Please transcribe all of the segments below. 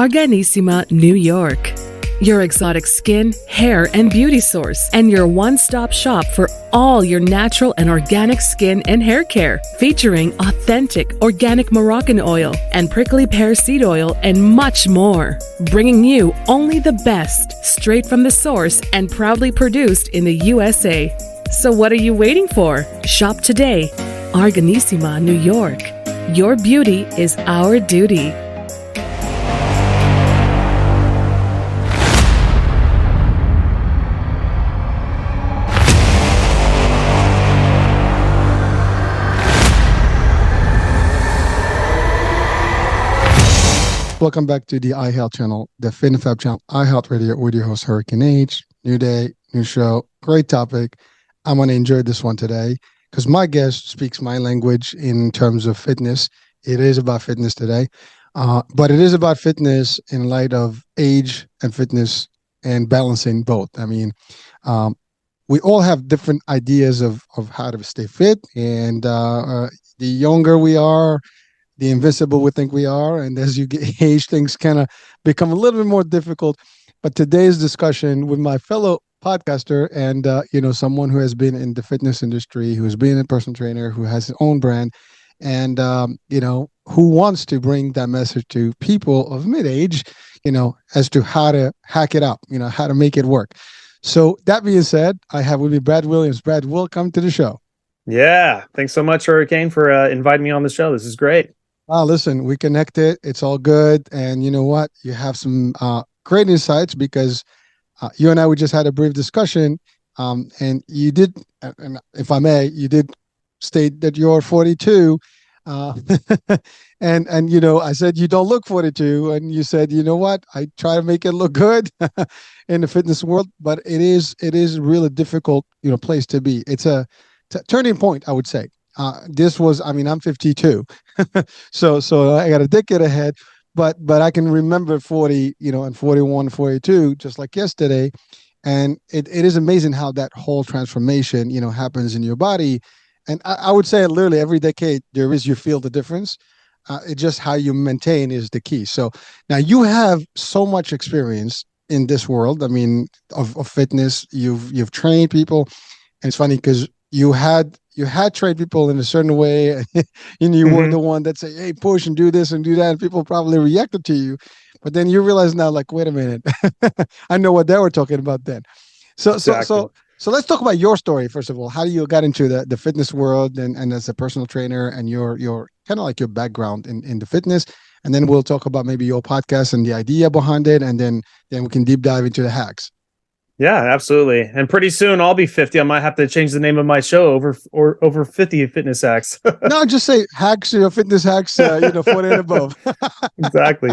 Arganissima, New York. Your exotic skin, hair, and beauty source, and your one-stop shop for all your natural and organic skin and hair care, featuring authentic organic Moroccan oil and prickly pear seed oil and much more. Bringing you only the best, straight from the source and proudly produced in the USA. So what are you waiting for? Shop today. Arganissima, New York. Your beauty is our duty. Welcome back to the iHealth channel, the Fitness Fab channel, iHealth Radio with your host, Hurricane H. New day, new show, great topic. I'm going to enjoy this one today because my guest speaks my language in terms of fitness. It is about fitness today, but it is about fitness in light of age and fitness and balancing both. I mean, we all have different ideas of how to stay fit, and the younger we are, the invincible we think we are. And as you get age, things kind of become a little bit more difficult. But today's discussion with my fellow podcaster and, someone who has been in the fitness industry, who's been a personal trainer, who has his own brand, and, who wants to bring that message to people of mid-age, as to how to hack it up, how to make it work. So that being said, I have with me Brad Williams. Brad, welcome to the show. Yeah. Thanks so much, Hurricane, for inviting me on the show. This is great. Listen, we connected. It's all good. And you know what? You have some great insights because you and I, we just had a brief discussion. And you did, and if I may, you did state that you're 42. And I said, you don't look 42. And you said, you know what? I try to make it look good in the fitness world, but it is really difficult, place to be. It's a turning point, I would say. I'm 52. so I got a decade ahead, but I can remember 40, and 41, 42, just like yesterday. And it is amazing how that whole transformation, happens in your body. And I would say literally every decade you feel the difference. It's just how you maintain is the key. So now you have so much experience in this world. I mean, of fitness, you've trained people, and it's funny because you had trained people in a certain way, and you were the one that say, "Hey, push and do this and do that," and people probably reacted to you. But then you realize now, like, wait a minute, I know what they were talking about then. So let's talk about your story first of all. How you got into the fitness world and as a personal trainer, and your kind of like your background in the fitness, and then we'll talk about maybe your podcast and the idea behind it, and then we can deep dive into the hacks. Yeah, absolutely. And pretty soon I'll be 50. I might have to change the name of my show over 50 fitness hacks. No, just say hacks, fitness hacks, 40 and above. Exactly.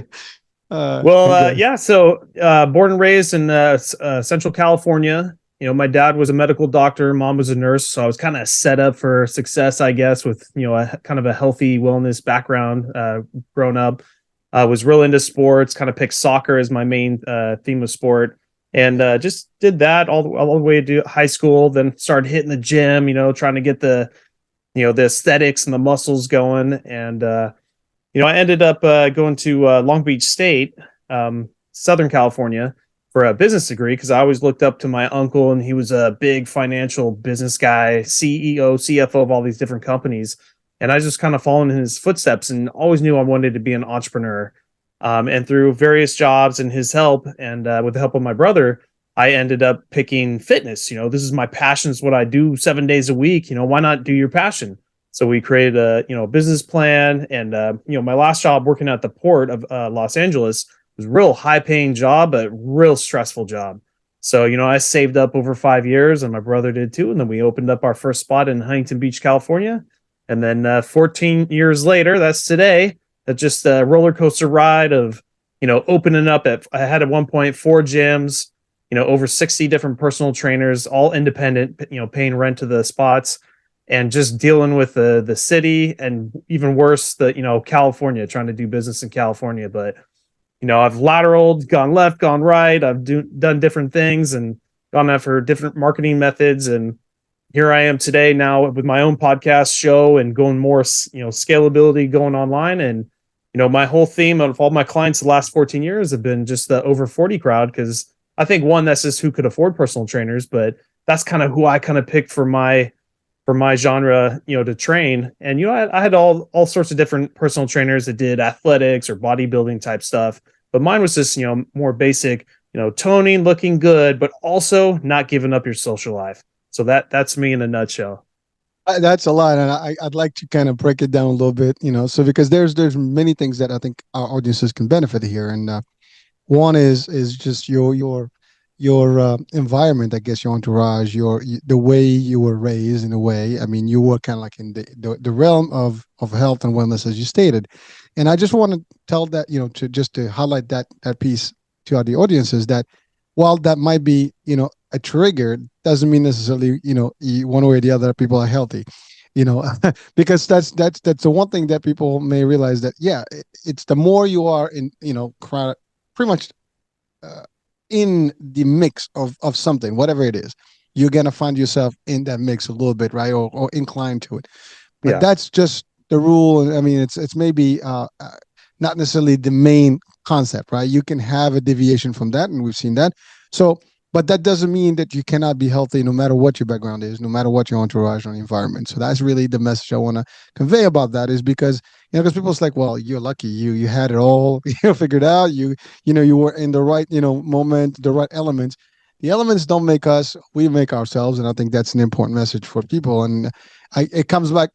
So born and raised in Central California. My dad was a medical doctor, mom was a nurse, so I was kind of set up for success, I guess, with a kind of a healthy wellness background growing up. I was real into sports, kind of picked soccer as my main theme of sport. And just did that all the way to high school. Then started hitting the gym, trying to get the aesthetics and the muscles going. And I ended up going to Long Beach State, Southern California, for a business degree because I always looked up to my uncle, and he was a big financial business guy, CEO, CFO of all these different companies. And I just kind of followed in his footsteps and always knew I wanted to be an entrepreneur. And through various jobs and his help, and with the help of my brother, I ended up picking fitness. This is my passion. It's what I do 7 days a week. Why not do your passion? So we created a business plan. And, my last job working at the port of Los Angeles was a real high paying job, but real stressful job. So, I saved up over 5 years, and my brother did too. And then we opened up our first spot in Huntington Beach, California. And then 14 years later, that's today. That's just a roller coaster ride of, opening up I had at one point 4 gyms, over 60 different personal trainers, all independent, paying rent to the spots, and just dealing with the city, and even worse, California, trying to do business in California. But, I've lateraled, gone left, gone right. I've done different things and gone after different marketing methods. And here I am today now with my own podcast show and going more, scalability, going online. And my whole theme of all my clients the last 14 years have been just the over 40 crowd. Because I think one, that's just who could afford personal trainers, but that's kind of who I kind of picked for my genre, to train. And I had all sorts of different personal trainers that did athletics or bodybuilding type stuff, but mine was just more basic, toning, looking good, but also not giving up your social life. So that's me in a nutshell. That's a lot, and I'd like to kind of break it down a little bit, so because there's many things that I think our audiences can benefit here, and one is just your environment, I guess, your entourage, the way you were raised in a way. I mean, you were kind of like in the realm of health and wellness, as you stated, and I just want to tell that, to highlight that piece to the audiences, that while that might be, a trigger, doesn't mean necessarily, one way or the other people are healthy, because that's the one thing that people may realize, that yeah, it's the more you are in, pretty much uh, in the mix of something, whatever it is, you're gonna find yourself in that mix a little bit, right, or inclined to it. But Yeah. that's just the rule. I mean, it's maybe not necessarily the main concept, right? You can have a deviation from that, and we've seen that. So, but that doesn't mean that you cannot be healthy no matter what your background is, no matter what your entourage or environment. So that's really the message I want to convey about that, is because, because people's like, well, you're lucky, you had it all, figured out. You were in the right, moment, the right elements. The elements don't make us; we make ourselves, and I think that's an important message for people. And it comes back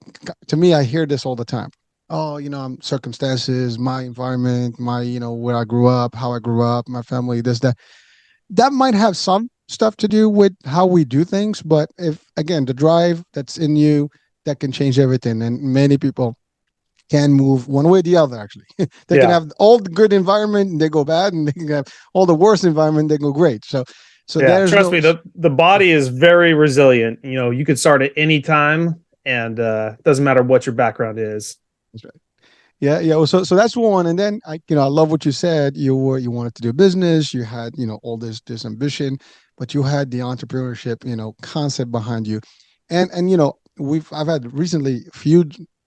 to me. I hear this all the time. Oh, circumstances, my environment, my, where I grew up, how I grew up, my family, this, that. That might have some stuff to do with how we do things, but if, again, the drive that's in you, that can change everything. And many people can move one way or the other, actually. They can Yeah. have all the good environment and they go bad, and they can have all the worst environment, they go great. So Yeah. there's Trust no. me, the body is very resilient. You could start at any time, and it doesn't matter what your background is. That's right. Yeah, yeah. Well, so that's one, and then I love what you said. You wanted to do business. You had, all this ambition, but you had the entrepreneurship, concept behind you, and I've had recently few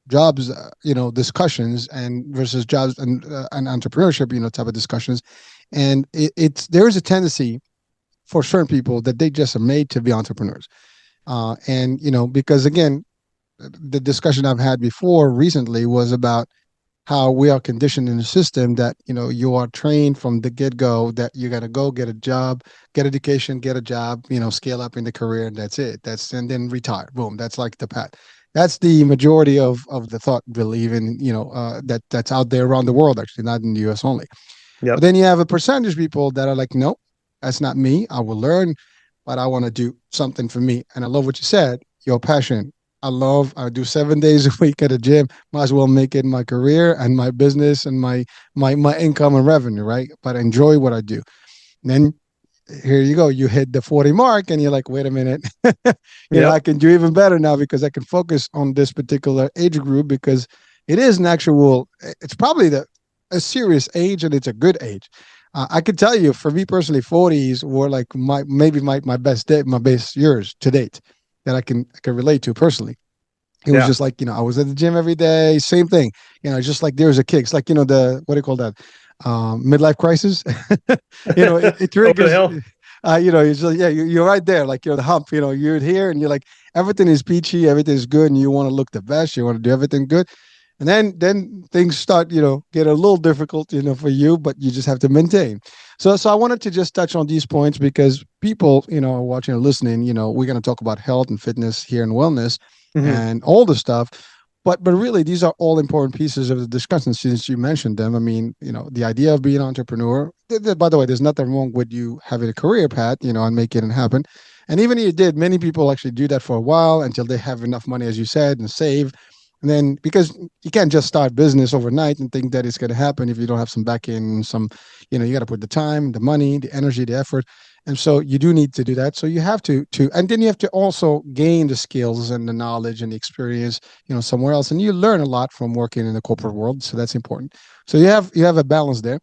jobs, discussions, and versus jobs and entrepreneurship, type of discussions, and there is a tendency for certain people that they just are made to be entrepreneurs, and because again, the discussion I've had before recently was about how we are conditioned in the system, that you are trained from the get-go that you're going to go get a job, get education, get a job, scale up in the career, and that's it. And then retire. Boom. That's like the path. That's the majority of the thought believe in, that's out there around the world, actually, not in the US only. But Yep. then you have a percentage of people that are like, no, that's not me. I will learn, but I want to do something for me. And I love what you said, your passion. I do 7 days a week at a gym. Might as well make it my career and my business and my income and revenue, right? But enjoy what I do. And then here you go. You hit the 40 mark and you're like, wait a minute. I Yep. can do even better now because I can focus on this particular age group, because it is an actual, it's probably a serious age, and it's a good age. I could tell you, for me personally, 40s were like my best day, my best years to date, that I can relate to personally. It was Yeah. just like, I was at the gym every day, same thing. Just like there's a kick. It's like, the, what do you call that? Midlife crisis. It Over the triggers, hill. it's just, yeah, you're right there. Like, you're the hump, you're here and you're like, everything is peachy, everything is good, and you want to look the best. You want to do everything good. And then things start, get a little difficult, for you, but you just have to maintain. So I wanted to just touch on these points, because people, are watching or listening, we're going to talk about health and fitness here and wellness Hmm. and all the stuff. But really, these are all important pieces of the discussion, since you mentioned them. I mean, the idea of being an entrepreneur. By the way, there's nothing wrong with you having a career path, and making it happen. And even if you did, many people actually do that for a while until they have enough money, as you said, and save. And then, because you can't just start business overnight and think that it's going to happen if you don't have some back end, you got to put the time, the money, the energy, the effort. And so you do need to do that. So you have and then you have to also gain the skills and the knowledge and the experience, somewhere else. And you learn a lot from working in the corporate world. So that's important. So you have a balance there.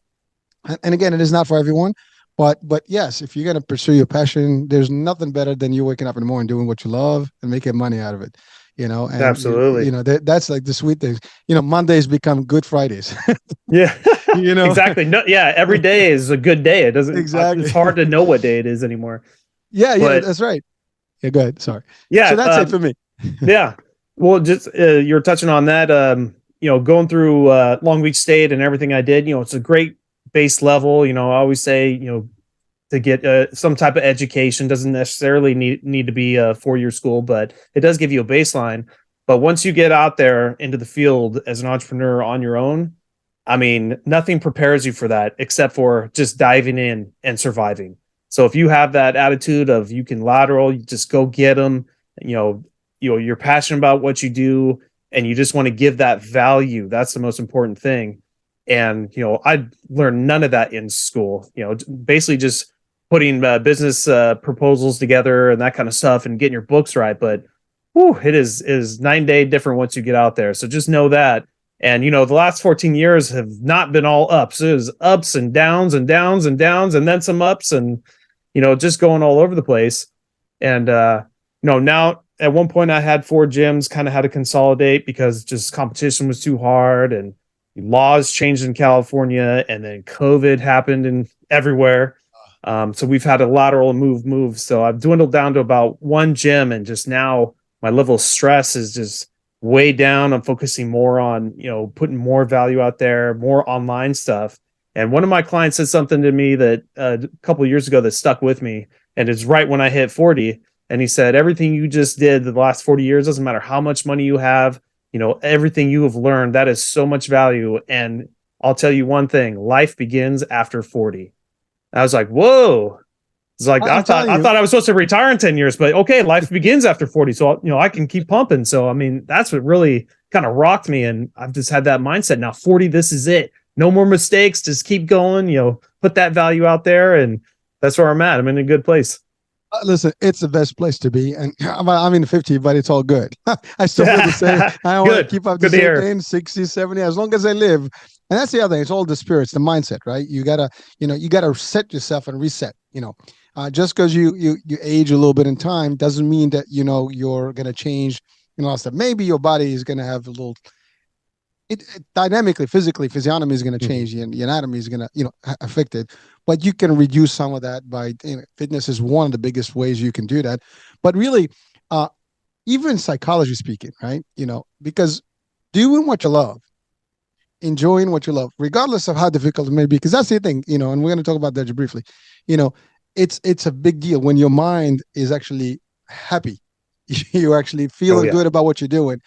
And again, it is not for everyone, but yes, if you're going to pursue your passion, there's nothing better than you waking up in the morning doing what you love and making money out of it. and Absolutely. that's like the sweet things. Mondays become Good Fridays. Yeah. you know Exactly. No, yeah, every day is a good day. It doesn't exactly. it's hard to know what day it is anymore. Yeah, But that's right. Yeah, go ahead. Sorry. yeah, So that's it for me. yeah. Well, just you're touching on that. Going through Long Beach State and everything I did. It's a great base level. I always say, to get some type of education doesn't necessarily need to be a 4-year school, but it does give you a baseline. But once you get out there into the field as an entrepreneur on your own, I mean, nothing prepares you for that except for just diving in and surviving. So if you have that attitude of you can lateral, you just go get them. You know, you're passionate about what you do, and you just want to give that value. That's the most important thing. And I learned none of that in school. Basically just putting business proposals together and that kind of stuff, and getting your books right. But it is 9 day different once you get out there. So just know that. And the last 14 years have not been all ups. It was ups and downs and downs and downs, and then some ups, and just going all over the place. And now at one point I had 4 gyms, kind of had to consolidate because just competition was too hard, and laws changed in California, and then COVID happened in everywhere. So we've had a lateral move. So I've dwindled down to about 1 gym, and just now my level of stress is just way down. I'm focusing more on, putting more value out there, more online stuff. And one of my clients said something to me that a couple of years ago that stuck with me, and it's right when I hit 40. And he said, everything you just did the last 40 years, doesn't matter how much money you have, everything you have learned, that is so much value. And I'll tell you one thing, life begins after 40. I was like, whoa. It's like, I thought I was supposed to retire in 10 years, but okay, life begins after 40. So, I can keep pumping. So, I mean, that's what really kind of rocked me. And I've just had that mindset now. 40, this is it. No more mistakes. Just keep going, put that value out there. And that's where I'm at. I'm in a good place. Listen, it's the best place to be. And I'm in 50, but it's all good. I still feel the same. I want to keep up the same thing, 60, 70, as long as I live. And that's the other thing. It's all the spirits, the mindset, right? You gotta set yourself and reset. Just because you age a little bit in time doesn't mean that you're gonna change. Stuff. Maybe your body is gonna have a little. It dynamically, physically, physiognomy is going to change, and the anatomy is going to, affect it. But you can reduce some of that by fitness is one of the biggest ways you can do that. But really, even psychology speaking, right? Because doing what you love, enjoying what you love, regardless of how difficult it may be, because that's the thing, and we're going to talk about that briefly. It's a big deal when your mind is actually happy. You're actually feeling good about what you're doing.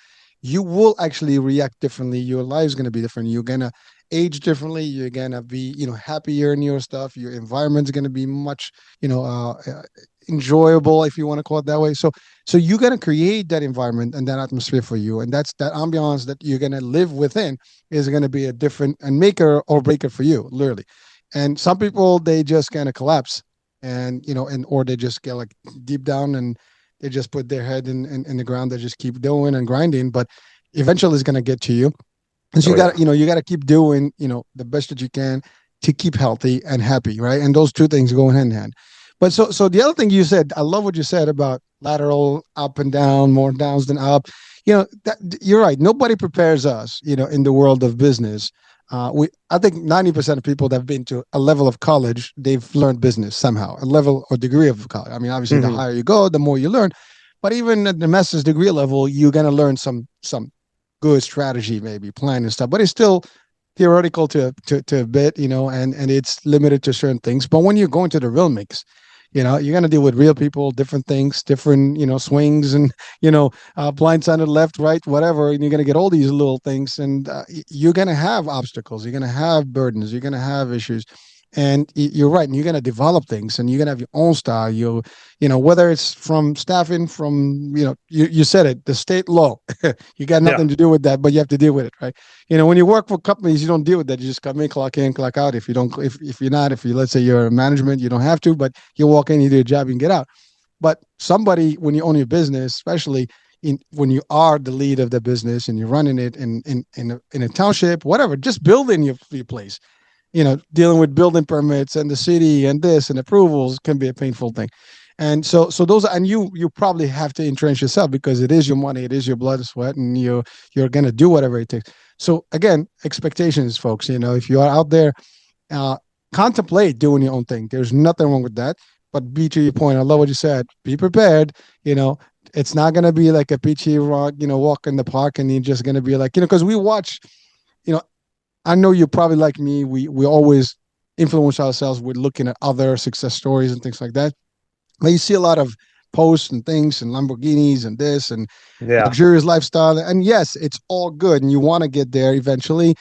You will actually react differently. Your life's going to be different. You're going to age differently. You're going to be, happier in your stuff. Your environment's going to be much, enjoyable, if you want to call it that way. So you're going to create that environment and that atmosphere for you. And that's that ambiance that you're going to live within is going to be a different and maker or breaker for you, literally. And some people, they just kind of collapse and, or they just get like deep down and they just put their head in the ground. They just keep doing and grinding, but eventually it's going to get to you. And so you got to keep doing, the best that you can to keep healthy and happy. Right. And those two things go hand in hand. But so the other thing you said, I love what you said about lateral, up and down, more downs than up. You're right. Nobody prepares us, in the world of business. I think 90% of people that have been to a level of college, they've learned business somehow, a level or degree of college. I mean, obviously, the higher you go, the more you learn. But even at the master's degree level, you're going to learn some good strategy, maybe plan and stuff. But it's still theoretical to a bit, and it's limited to certain things. But when you're going to the real mix, you're going to deal with real people, different things, different, swings and, blindsided left, right, whatever. And you're going to get all these little things and you're going to have obstacles. You're going to have burdens. You're going to have issues. And you're right. And you're going to develop things and you're going to have your own style. Whether it's from staffing, from, you said it, the state law, you got nothing to do with that, but you have to deal with it, right? When you work for companies, you don't deal with that. You just come in, clock out. If let's say you're a management, you don't have to, but you walk in, you do your job, you can get out. But somebody, when you own your business, especially when you are the lead of the business and you're running it in a township, whatever, just building your place. Dealing with building permits and the city and this and approvals can be a painful thing. And so those, and you probably have to entrench yourself because it is your money, it is your blood and sweat, and you're gonna do whatever it takes. So again, expectations, folks. If you are out there, uh, contemplate doing your own thing. There's nothing wrong with that. But be to your point, I love what you said. Be prepared. You know, it's not gonna be like a peachy rock, walk in the park, and you're just gonna be like, because we watch, you know, I know you're probably like me. We always influence ourselves with looking at other success stories and things like that. But you see a lot of posts and things and Lamborghinis and this and Yeah. luxurious lifestyle. And yes, it's all good, and you want to get there eventually.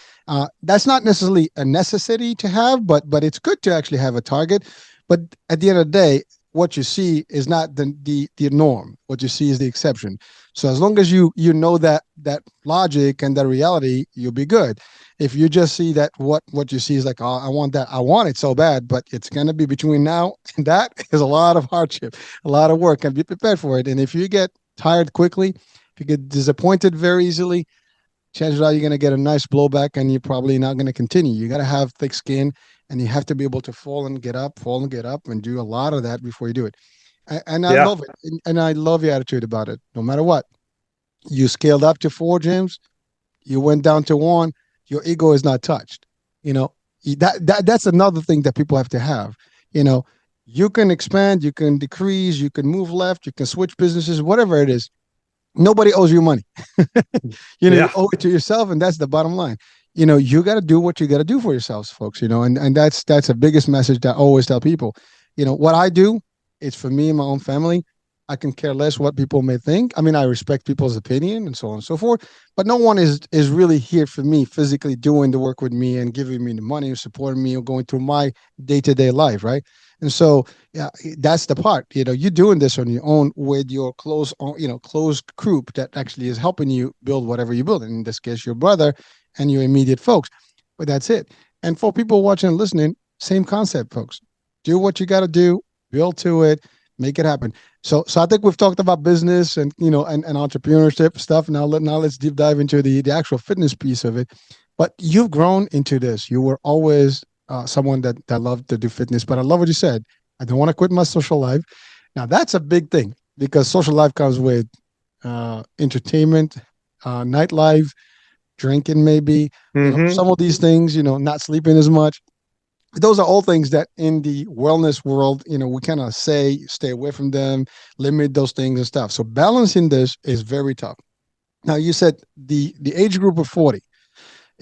That's not necessarily a necessity to have, but it's good to actually have a target. But at the end of the day, what you see is not the norm. What you see is the exception. So as long as you know that logic and that reality, you'll be good. If you just see that what you see is like, oh, I want that, I want it so bad, but it's gonna be between now and that is a lot of hardship, a lot of work, and be prepared for it. And if you get tired quickly, if you get disappointed very easily, chances are you're going to get a nice blowback and you're probably not going to continue. You got to have thick skin, and you have to be able to fall and get up, and do a lot of that before you do it. And I Yeah. love it. And I love your attitude about it. No matter what, you scaled up to 4 gyms, you went down to 1, your ego is not touched. That's another thing that people have to have. You can expand, you can decrease, you can move left, you can switch businesses, whatever it is. Nobody owes you money. You owe it to yourself, and that's the bottom line. You got to do what you got to do for yourselves, folks. And that's the biggest message that I always tell people. What I do is for me and my own family. I can care less what people may think. I mean, I respect people's opinion and so on and so forth, but no one is really here for me, physically doing the work with me and giving me the money or supporting me or going through my day-to-day life, right? And so, yeah, that's the part. You're doing this on your own with your close group that actually is helping you build whatever you build. In this case, your brother and your immediate folks. But that's it. And for people watching and listening, same concept, folks. Do what you got to do, build to it, make it happen. So I think we've talked about business and and entrepreneurship stuff. Now let's deep dive into the actual fitness piece of it. But you've grown into this. You were always someone that loved to do fitness. But I love what you said. I don't want to quit my social life. Now that's a big thing because social life comes with entertainment, nightlife, drinking, maybe some of these things. Not sleeping as much. Those are all things that in the wellness world, we kind of say, stay away from them, limit those things and stuff. So balancing this is very tough. Now, you said the age group of 40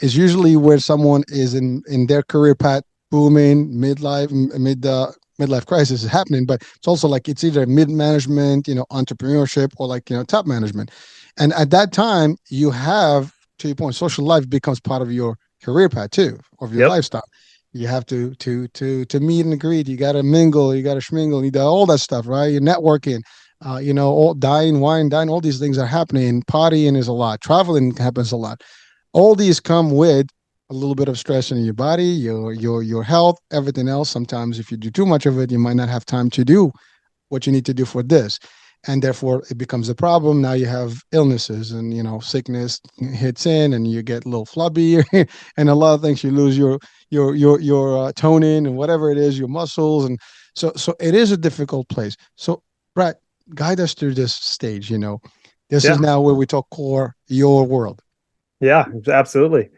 is usually where someone is in their career path, booming, midlife crisis is happening, but it's also like it's either mid-management, entrepreneurship, or like, top management. And at that time, you have, to your point, social life becomes part of your career path too, of your lifestyle. You have to meet and greet. You got to mingle. You got to schmingle. You got all that stuff, right? You're networking. All dine, all these things are happening. Partying is a lot. Traveling happens a lot. All these come with a little bit of stress in your body, your health, everything else. Sometimes if you do too much of it, you might not have time to do what you need to do for this. And therefore it becomes a problem. Now you have illnesses and, sickness hits in and you get a little flubby and a lot of things. You lose your toning and whatever it is, your muscles. And so it is a difficult place. So Brad, guide us through this stage. This is now where we talk core, your world. Yeah, absolutely.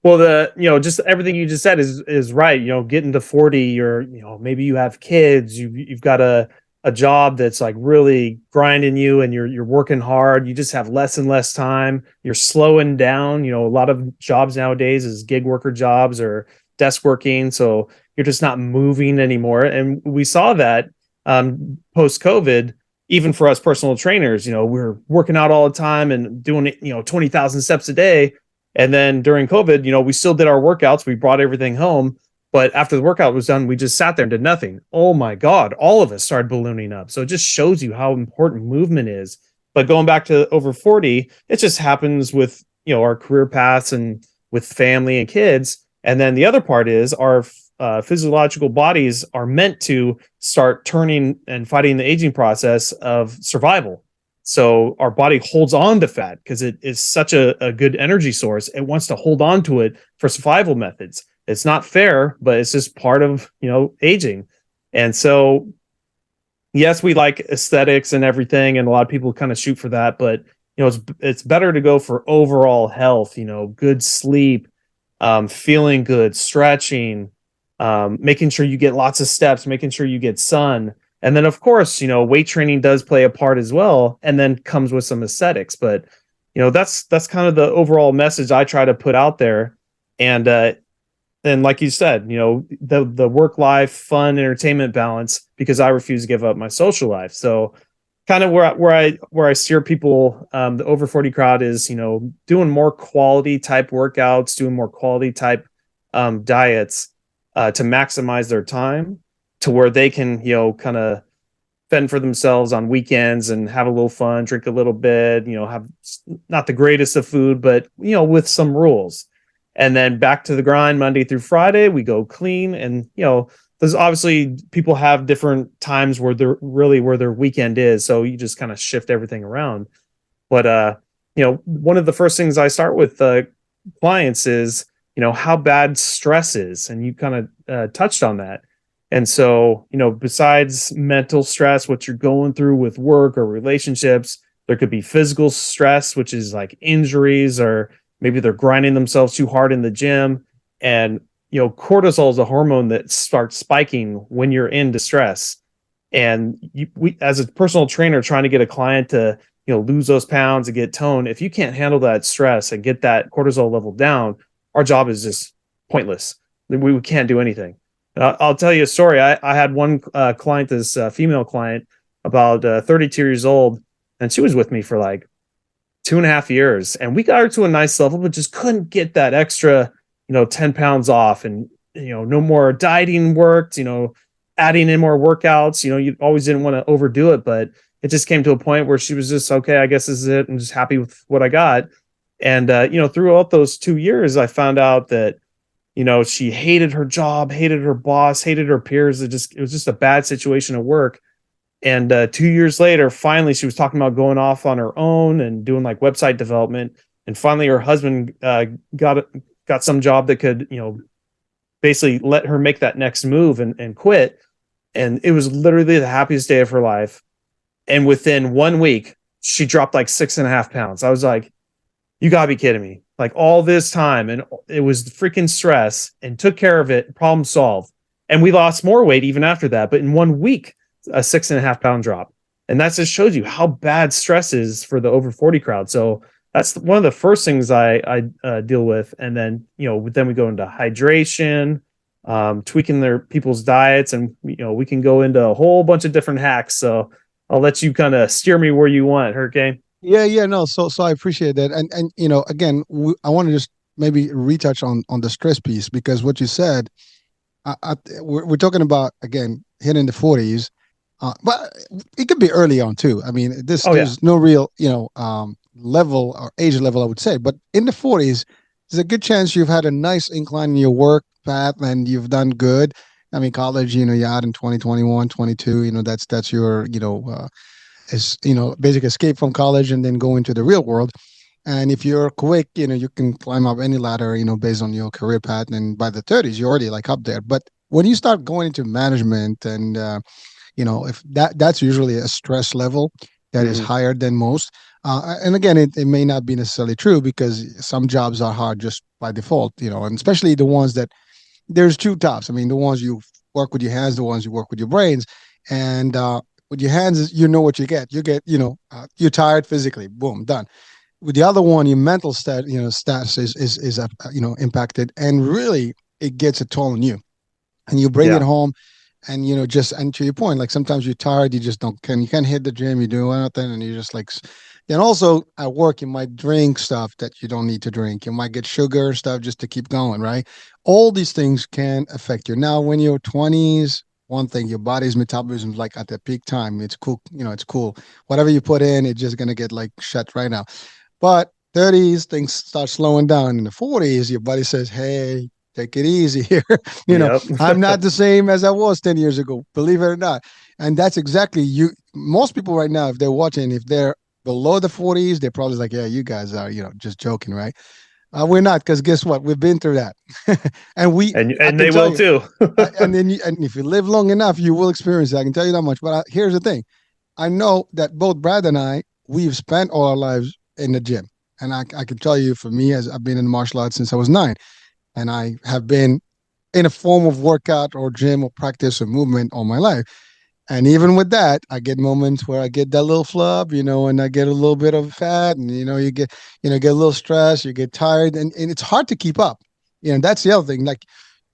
Well, just everything you just said is right. Getting to 40, you're, maybe you have kids, you've got a job that's like really grinding you and you're working hard. You just have less and less time. You're slowing down. A lot of jobs nowadays is gig worker jobs or desk working. So you're just not moving anymore. And we saw that post COVID, even for us personal trainers, we're working out all the time and doing, 20,000 steps a day. And then during COVID, we still did our workouts. We brought everything home. But after the workout was done, we just sat there and did nothing. Oh my God, all of us started ballooning up. So it just shows you how important movement is. But going back to over 40, it just happens with, our career paths and with family and kids. And then the other part is our physiological bodies are meant to start turning and fighting the aging process of survival. So our body holds on to fat because it is such a good energy source. It wants to hold on to it for survival methods. It's not fair, but it's just part of, aging. And so yes, we like aesthetics and everything, and a lot of people kind of shoot for that, but it's better to go for overall health, good sleep, feeling good, stretching, making sure you get lots of steps, making sure you get sun. And then of course, weight training does play a part as well, and then comes with some aesthetics. But that's kind of the overall message I try to put out there. And like you said, the work life, fun, entertainment balance, because I refuse to give up my social life. So kind of where I steer people, the over 40 crowd is, doing more quality type workouts, doing more quality type diets to maximize their time, to where they can, kind of fend for themselves on weekends and have a little fun, drink a little bit, have not the greatest of food, but, with some rules. And then back to the grind Monday through Friday, we go clean. And, there's obviously people have different times where where their weekend is. So you just kind of shift everything around. But, one of the first things I start with clients is, how bad stress is. And you kind of touched on that. And so, besides mental stress, what you're going through with work or relationships, there could be physical stress, which is like injuries, or maybe they're grinding themselves too hard in the gym. And, cortisol is a hormone that starts spiking when you're in distress. And we, as a personal trainer, trying to get a client to, lose those pounds and get toned, if you can't handle that stress and get that cortisol level down, our job is just pointless. We can't do anything. I'll tell you a story. I had one client, this female client, about 32 years old, and she was with me for like 2.5 years, and we got her to a nice level, but just couldn't get that extra, 10 pounds off. And, no more dieting worked, adding in more workouts, you always didn't want to overdo it, but it just came to a point where she was just, okay, I guess this is it. I'm just happy with what I got. And, throughout those 2 years, I found out that, she hated her job, hated her boss, hated her peers. It was just a bad situation at work. And 2 years later, finally, she was talking about going off on her own and doing like website development. And finally, her husband got some job that could, basically let her make that next move and quit. And it was literally the happiest day of her life. And within 1 week, she dropped like 6.5 pounds. I was like, you gotta be kidding me. Like all this time, and it was freaking stress, and took care of it, problem solved. And we lost more weight even after that. But in 1 week, a 6.5 pound drop. And that just shows you how bad stress is for the over 40 crowd. So that's one of the first things I deal with. And then, then we go into hydration, tweaking their people's diets, and, we can go into a whole bunch of different hacks. So I'll let you kind of steer me where you want, Hurricane. Yeah, no. So I appreciate that. And again, I want to just maybe retouch on the stress piece, because what you said, we're talking about, again, hitting the 40s. But it could be early on too. I mean, there's no real, level or age level, I would say. But in the 40s, there's a good chance you've had a nice incline in your work path and you've done good. I mean, college, you're out in 2021, 22, that's your, basic escape from college and then go into the real world. And if you're quick, you can climb up any ladder, based on your career path. And by the 30s, you're already like up there. But when you start going into management and, if that's usually a stress level that is higher than most. And again, it may not be necessarily true, because some jobs are hard just by default, and especially the ones that there's two types. I mean, the ones you work with your hands, the ones you work with your brains. And with your hands, you know what you get. You get, you're tired physically, boom, done. With the other one, your mental status is impacted, and really it gets a toll on you. And you bring it home. And and to your point, like sometimes you're tired, you just you can't hit the gym, you do anything, and you're just like. Then also at work, you might drink stuff that you don't need to drink. You might get sugar stuff just to keep going, right? All these things can affect you. Now, when you're 20s, one thing, your body's metabolism is like at the peak time. It's cool, it's cool. Whatever you put in, it's just gonna get like shut right now. But 30s, things start slowing down. In the 40s, your body says, "Hey, take it easy here." I'm not the same as I was 10 years ago, believe it or not. And that's exactly most people right now, if they're watching, if they're below the 40s, they're probably like, yeah, you guys are, just joking, right? We're not, because guess what? We've been through that, and I And can they tell will you, too. and if you live long enough, you will experience that. I can tell you that much. But here's the thing: I know that both Brad and we've spent all our lives in the gym, and I can tell you, for me, as I've been in martial arts since I was 9, and I have been in a form of workout or gym or practice or movement all my life. And even with that, I get moments where I get that little flub, and I get a little bit of fat, and get a little stressed, you get tired, and it's hard to keep up. That's the other thing. Like,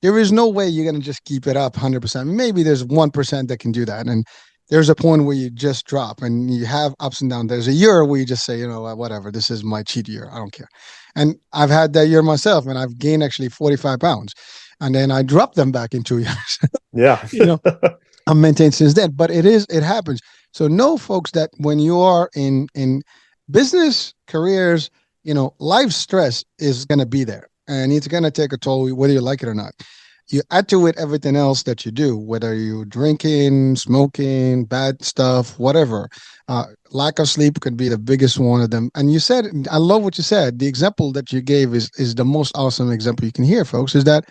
there is no way you're gonna just keep it up 100%. Maybe there's 1% that can do that, and there's a point where you just drop, and you have ups and downs. There's a year where you just say, whatever, this is my cheat year, I don't care. And I've had that year myself, and I've gained actually 45 pounds, and then I dropped them back in 2 years. Yeah. I'm maintained since then, but it happens. So know, folks, that when you are in business careers, life stress is going to be there, and it's going to take a toll whether you like it or not. You add to it everything else that you do, whether you're drinking, smoking, bad stuff, whatever. Lack of sleep could be the biggest one of them. And you said, I love what you said. The example that you gave is the most awesome example you can hear, folks. Is that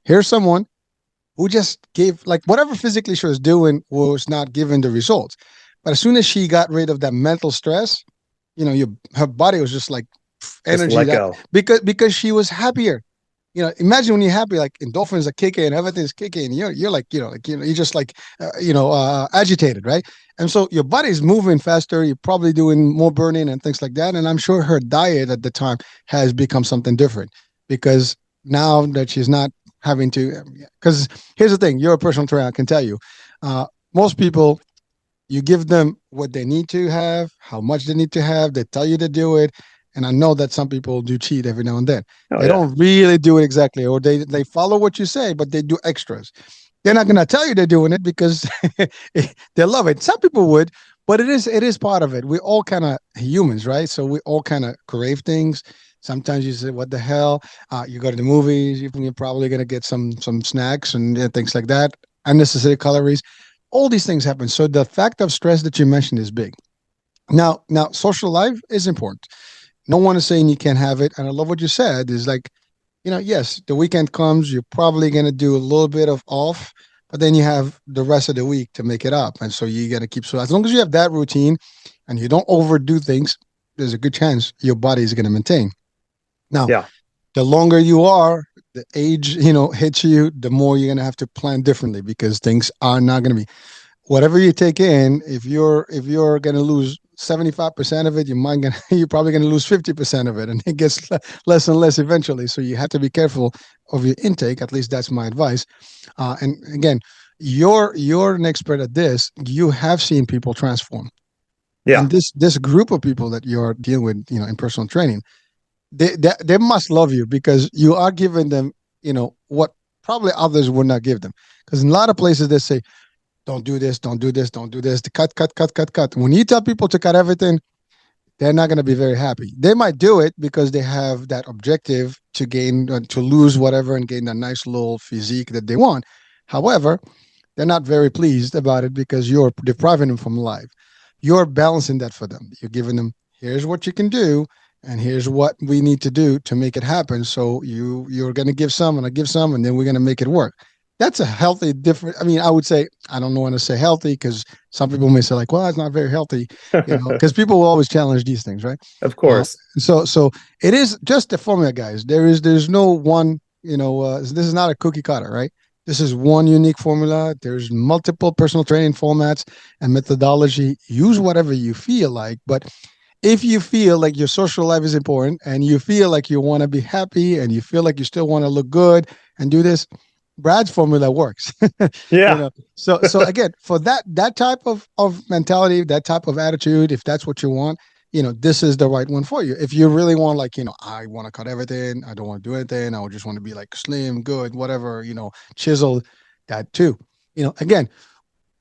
here's someone who just gave, like, whatever physically she was doing was not giving the results. But as soon as she got rid of that mental stress, her body was just like energy. Just let go. Because she was happier. Imagine when you're happy, like endorphins are kicking and everything's kicking. You're like, you're just like, agitated, right? And so your body's moving faster. You're probably doing more burning and things like that. And I'm sure her diet at the time has become something different, because now that she's not having to, because here's the thing, you're a personal trainer, I can tell you, most people, you give them what they need to have, how much they need to have, they tell you to do it. And I know that some people do cheat every now and then. They don't really do it exactly, or they follow what you say, but they do extras. They're not going to tell you they're doing it because they love it. Some people would, but it is part of it. We're all kind of humans, right? So we all kind of crave things. Sometimes you say, what the hell? You go to the movies, you're probably going to get some snacks and things like that, unnecessary calories. All these things happen. So the fact of stress that you mentioned is big. Now, social life is important. No one is saying you can't have it. And I love what you said is like, yes, the weekend comes, you're probably going to do a little bit of off, but then you have the rest of the week to make it up. And so you got to keep, so as long as you have that routine and you don't overdo things, there's a good chance your body is going to maintain. Now, the longer you are, the age, hits you, the more you're going to have to plan differently, because things are not going to be whatever you take in. If you're going to lose 75% of it, you're probably going to lose 50% of it, and it gets less and less eventually. So you have to be careful of your intake. At least that's my advice. And again, you're an expert at this. You have seen people transform. Yeah. And this group of people that you're dealing with, in personal training, they must love you, because you are giving them, what probably others would not give them. Because in a lot of places they say, don't do this, don't do this, don't do this. Cut. When you tell people to cut everything, they're not going to be very happy. They might do it because they have that objective to to lose whatever and gain a nice little physique that they want. However, they're not very pleased about it because you're depriving them from life. You're balancing that for them. You're giving them, here's what you can do, and here's what we need to do to make it happen. So you're going to give some, and I give some, and then we're going to make it work. That's a healthy, different. I mean, I would say, I don't know when to say healthy, because some people may say like, well, it's not very healthy, because people will always challenge these things, right? Of course. So it is just a formula, guys. There's no one, this is not a cookie cutter, right? This is one unique formula. There's multiple personal training formats and methodology. Use whatever you feel like, but if you feel like your social life is important, and you feel like you want to be happy, and you feel like you still want to look good and do this, Brad's formula works. Yeah. So again, for that type of mentality, that type of attitude, if that's what you want, this is the right one for you. If you really want, like, I want to cut everything, I don't want to do anything, I just want to be like slim, good, whatever, chiseled, that too. Again,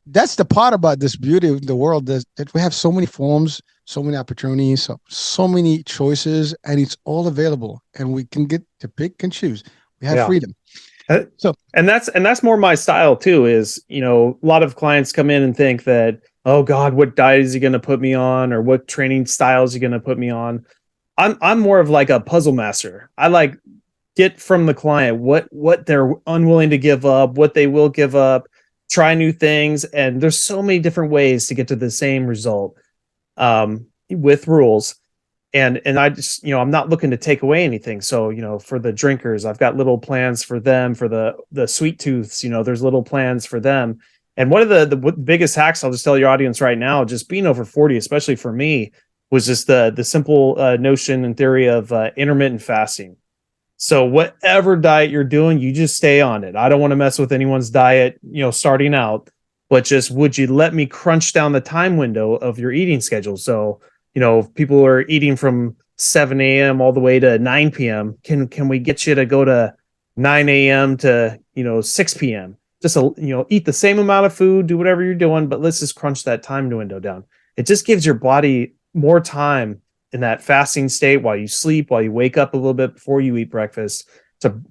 that's the part about this beauty of the world, that we have so many forms, so many opportunities, so many choices, and it's all available, and we can get to pick and choose. We have freedom. So, and that's more my style too, is, a lot of clients come in and think that, oh God, what diet is he going to put me on, or what training style is he going to put me on? I'm more of like a puzzle master. I like get from the client what they're unwilling to give up, what they will give up, try new things, and there's so many different ways to get to the same result with rules. And I just, I'm not looking to take away anything. So, for the drinkers, I've got little plans for them. For the sweet tooths, there's little plans for them. And one of the biggest hacks, I'll just tell your audience right now, just being over 40, especially for me, was just the simple notion and theory of intermittent fasting. So whatever diet you're doing, you just stay on it. I don't want to mess with anyone's diet, starting out, but just, would you let me crunch down the time window of your eating schedule? So, if people are eating from 7 a.m. all the way to 9 p.m., can we get you to go to 9 a.m. to, 6 p.m.? Just, eat the same amount of food, do whatever you're doing, but let's just crunch that time window down. It just gives your body more time in that fasting state while you sleep, while you wake up a little bit before you eat breakfast to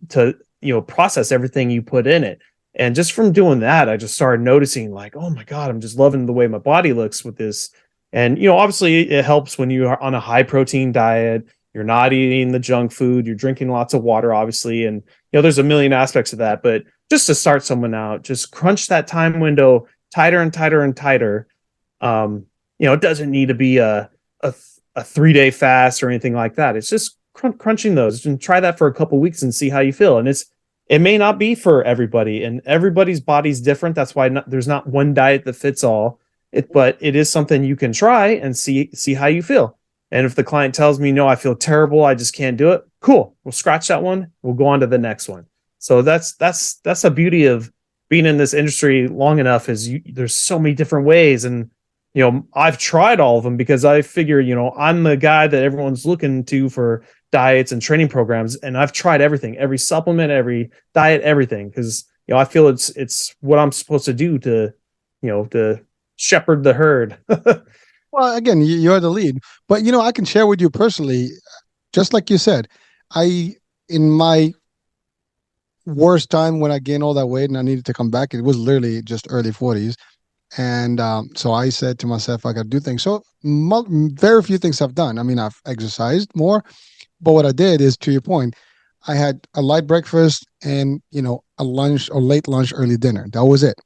process everything you put in it. And just from doing that, I just started noticing like, oh my God, I'm just loving the way my body looks with this. And, obviously it helps when you are on a high protein diet, you're not eating the junk food, you're drinking lots of water, obviously. And, there's a million aspects of that, but just to start someone out, just crunch that time window tighter and tighter and tighter. It doesn't need to be a 3-day fast or anything like that. It's just crunching those, and try that for a couple weeks and see how you feel. And it may not be for everybody, and everybody's body's different. That's why there's not one diet that fits all. But it is something you can try and see how you feel. And if the client tells me, no, I feel terrible, I just can't do it, cool. We'll scratch that one. We'll go on to the next one. So that's the beauty of being in this industry long enough, is there's so many different ways. And, I've tried all of them because I figure, I'm the guy that everyone's looking to for diets and training programs. And I've tried everything, every supplement, every diet, everything. Because, I feel it's what I'm supposed to do to shepherd the herd. Well, again, you're the lead, but I can share with you personally, just like you said, in my worst time when I gained all that weight and I needed to come back, it was literally just early 40s. And so I said to myself, I got to do things. So very few things I've done. I mean, I've exercised more, but what I did is, to your point, I had a light breakfast and, a lunch or late lunch, early dinner. That was it.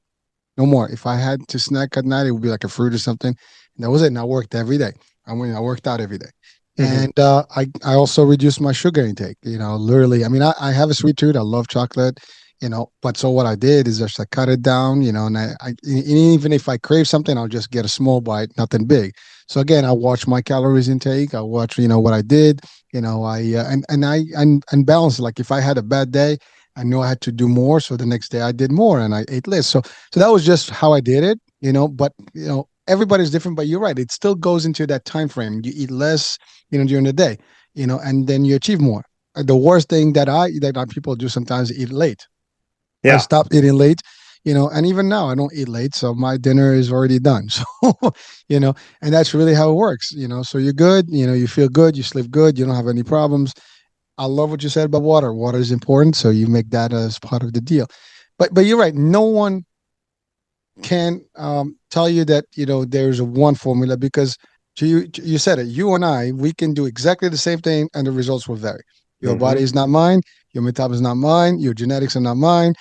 No more. If I had to snack at night, it would be like a fruit or something. And that was it. And I worked every day. I worked out every day. Mm-hmm. And I also reduced my sugar intake, literally. I mean, I have a sweet tooth. I love chocolate, but so what I did is just I cut it down, and even if I crave something, I'll just get a small bite, nothing big. So again, I watch my calories intake. I watch, what I did, and balance it. Like if I had a bad day, I knew I had to do more. So the next day I did more and I ate less. So that was just how I did it, but, everybody's different, but you're right. It still goes into that time frame. You eat less, during the day, and then you achieve more. The worst thing that people do sometimes is eat late. Yeah. I stopped eating late, and even now I don't eat late. So my dinner is already done. So, and that's really how it works, so you're good, you feel good, you sleep good, you don't have any problems. I love what you said about water. Water is important. So you make that as part of the deal. But you're right. No one can tell you that, there's a one formula, because you said it, you and I, we can do exactly the same thing and the results will vary. Your body is not mine. Your metabolism is not mine. Your genetics are not mine.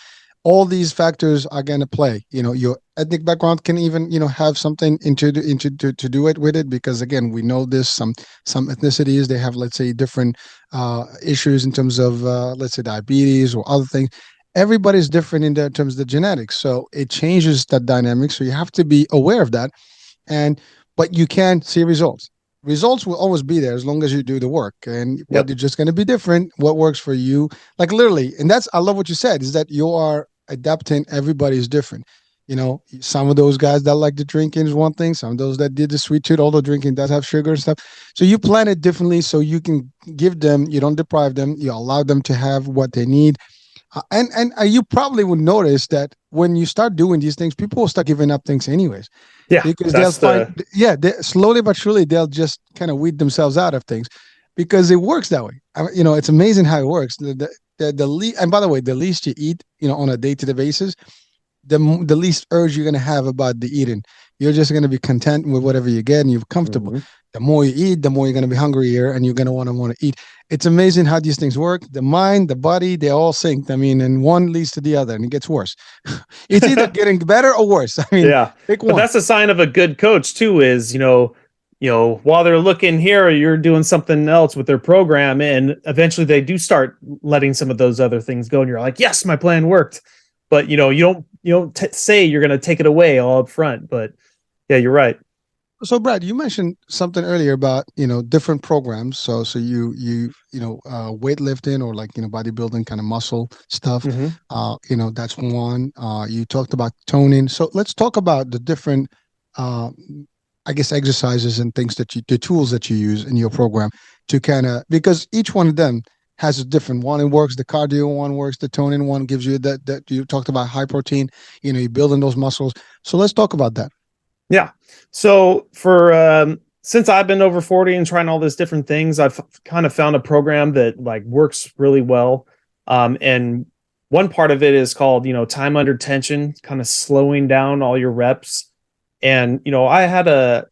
All these factors are going to play. Your ethnic background can even, have something to do it with it, because again, we know this. Some ethnicities, they have, let's say, different issues in terms of, let's say, diabetes or other things. Everybody's different in terms of the genetics, so it changes that dynamic. So you have to be aware of that, but you can see results. Results will always be there as long as you do the work, and but they're just going to be different. What works for you, like literally, and I love what you said, is that you are adapting. Everybody's different. Some of those guys that like the drinking is one thing. Some of those that did the sweet tooth, although drinking does have sugar and stuff. So you plan it differently, so you can give them, you don't deprive them, you allow them to have what they need. And you probably would notice that when you start doing these things, people will start giving up things anyways. Yeah, because they'll find, slowly but surely, they'll just kind of weed themselves out of things, because it works that way. It's amazing how it works. And by the way, the least you eat, on a day-to-day basis, the least urge you're going to have about the eating. You're just going to be content with whatever you get and you're comfortable. Mm-hmm. The more you eat, the more you're going to be hungrier and you're going to want to eat. It's amazing how these things work. The mind, the body, they all sync. I mean, and one leads to the other and it gets worse. It's either getting better or worse. I mean, Yeah, pick but one. that's a sign of a good coach too. Is while they're looking here, you're doing something else with their program, and eventually they do start letting some of those other things go, and you're like, yes, my plan worked. But you don't say you're going to take it away all up front. But yeah, you're right. So, Brad, you mentioned something earlier about different programs. So weightlifting or like bodybuilding kind of muscle stuff. Mm-hmm. That's one. You talked about toning. So let's talk about the different, I guess, exercises and things the tools that you use in your program to kind of, because each one of them has a different one. It works. The cardio one works. The toning one gives you that you talked about high protein. You're building those muscles. So let's talk about that. Yeah. So since I've been over 40 and trying all these different things, I've kind of found a program that like works really well. And one part of it is called, time under tension, kind of slowing down all your reps. And, I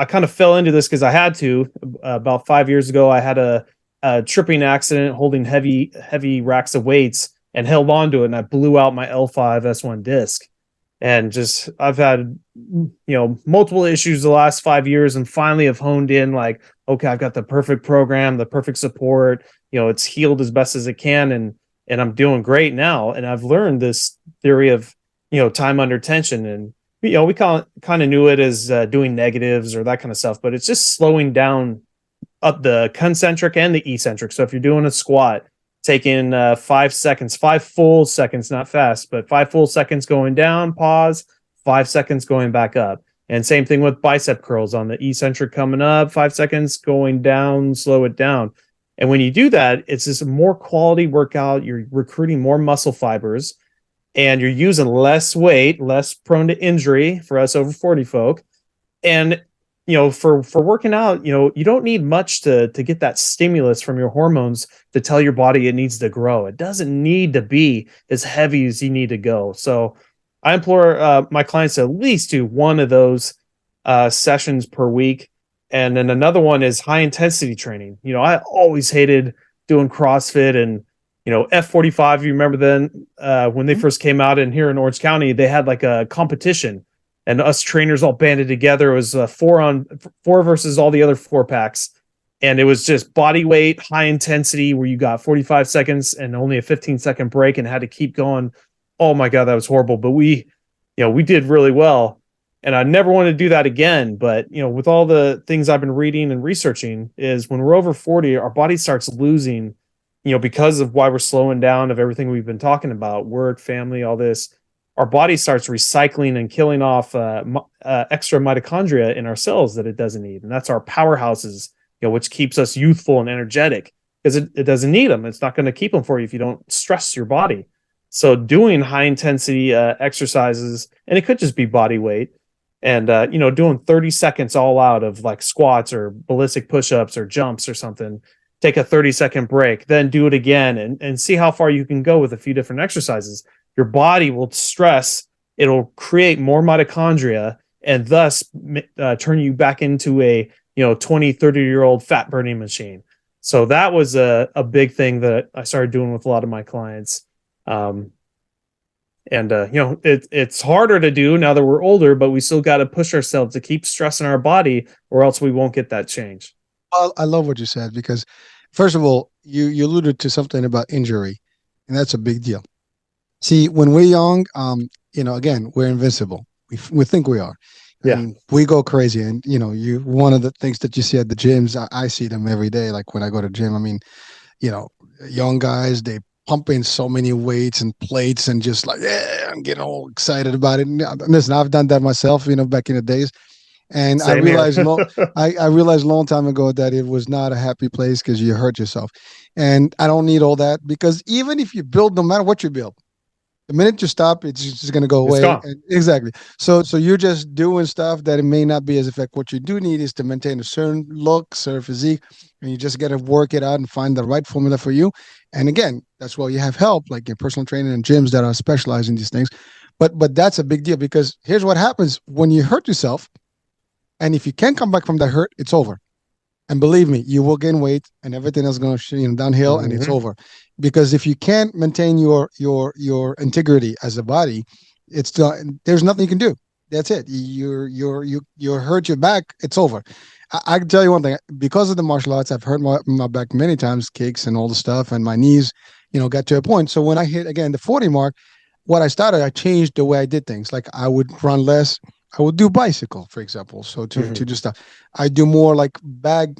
kind of fell into this because I had to. About 5 years ago, I had a tripping accident holding heavy racks of weights and held on to it. And I blew out my L5 S1 disc. And just I've had multiple issues the last 5 years, and finally have honed in like, okay, I've got the perfect program, the perfect support, it's healed as best as it can, and I'm doing great now. And I've learned this theory of time under tension, and we kind of knew it as doing negatives or that kind of stuff, but it's just slowing down up the concentric and the eccentric. So if you're doing a squat, taking 5 seconds, 5 full seconds, not fast, but 5 full seconds going down, pause, 5 seconds going back up. And same thing with bicep curls on the eccentric coming up, 5 seconds going down, slow it down. And when you do that, it's just a more quality workout. You're recruiting more muscle fibers and you're using less weight, less prone to injury for us over 40 folk. And for working out, you don't need much to get that stimulus from your hormones to tell your body it needs to grow. It doesn't need to be as heavy as you need to go. So I implore my clients to at least do one of those sessions per week. And then another one is high intensity training. I always hated doing CrossFit and, F45. You remember then when they first came out, and here in Orange County, they had like a competition. And us trainers all banded together. It was 4 versus all the other 4 packs. And it was just body weight, high intensity, where you got 45 seconds and only a 15-second break and had to keep going. Oh my God, that was horrible. But we did really well. And I never want to do that again. But, with all the things I've been reading and researching, is when we're over 40, our body starts losing, because of why we're slowing down, of everything we've been talking about, work, family, all this. Our body starts recycling and killing off extra mitochondria in our cells that it doesn't need. And that's our powerhouses, which keeps us youthful and energetic, because it doesn't need them. It's not going to keep them for you if you don't stress your body. So doing high intensity exercises, and it could just be body weight, and, doing 30 seconds all out of like squats or ballistic push-ups or jumps or something, take a 30-second break, then do it again and see how far you can go with a few different exercises. Your body will stress, it'll create more mitochondria, and thus turn you back into a 20, 30-year-old fat burning machine. So that was a big thing that I started doing with a lot of my clients. It's harder to do now that we're older, but we still got to push ourselves to keep stressing our body, or else we won't get that change. Well, I love what you said, because first of all, you alluded to something about injury, and that's a big deal. See, when we're young, again, we're invincible. We think we are. Yeah. I mean, we go crazy. And, one of the things that you see at the gyms, I see them every day. Like when I go to gym, I mean, young guys, they pump in so many weights and plates and just like, yeah, I'm getting all excited about it. And listen, I've done that myself, back in the days. And Same I realized, I realized a long time ago that it was not a happy place because you hurt yourself. And I don't need all that, because even if you build, no matter what you build, the minute you stop, it's just going to go away. And exactly. So you're just doing stuff that it may not be as effective. What you do need is to maintain a certain look, certain physique, and you just got to work it out and find the right formula for you. And again, that's why you have help, like in personal training and gyms that are specialized in these things. But that's a big deal because here's what happens when you hurt yourself, and if you can't come back from that hurt, it's over. And believe me, you will gain weight, and everything is going to downhill, and it's Hmm. over. Because if you can't maintain your integrity as a body, it's there's nothing you can do. That's it. You're hurt your back. It's over. I can tell you one thing. Because of the martial arts, I've hurt my back many times, kicks and all the stuff, and my knees, got to a point. So when I hit again the 40 mark, what I changed the way I did things. Like I would run less. I would do bicycle, for example. So to Hmm. do stuff, I do more like bag,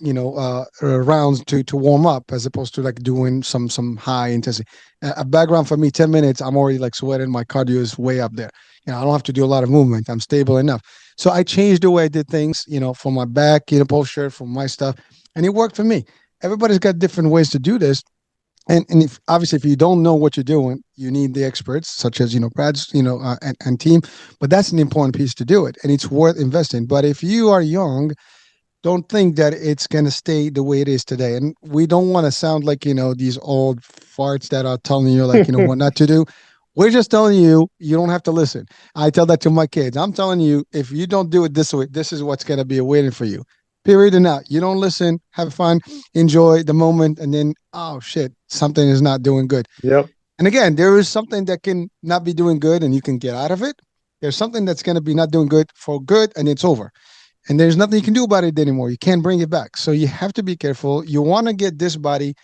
rounds to warm up as opposed to like doing some high intensity. A bag round for me, 10 minutes, I'm already like sweating. My cardio is way up there. I don't have to do a lot of movement. I'm stable enough. So I changed the way I did things, for my back, posture, for my stuff, and it worked for me. Everybody's got different ways to do this, and if obviously if you don't know what you're doing, you need the experts such as Brad's and team. But that's an important piece to do it, and it's worth investing. But if you are young, don't think that it's going to stay the way it is today. And we don't want to sound like these old farts that are telling you like what not to do. We're just telling you you don't have to listen. I tell that to my kids. I'm telling you, if you don't do it this way, this is what's going to be waiting for you. Period and out. You don't listen, have fun, enjoy the moment, and then oh shit, something is not doing good. Yep. And again, there is something that can not be doing good, and you can get out of it. There's something that's going to be not doing good for good, and it's over. And there's nothing you can do about it anymore. You can't bring it back. So you have to be careful. You want to get this body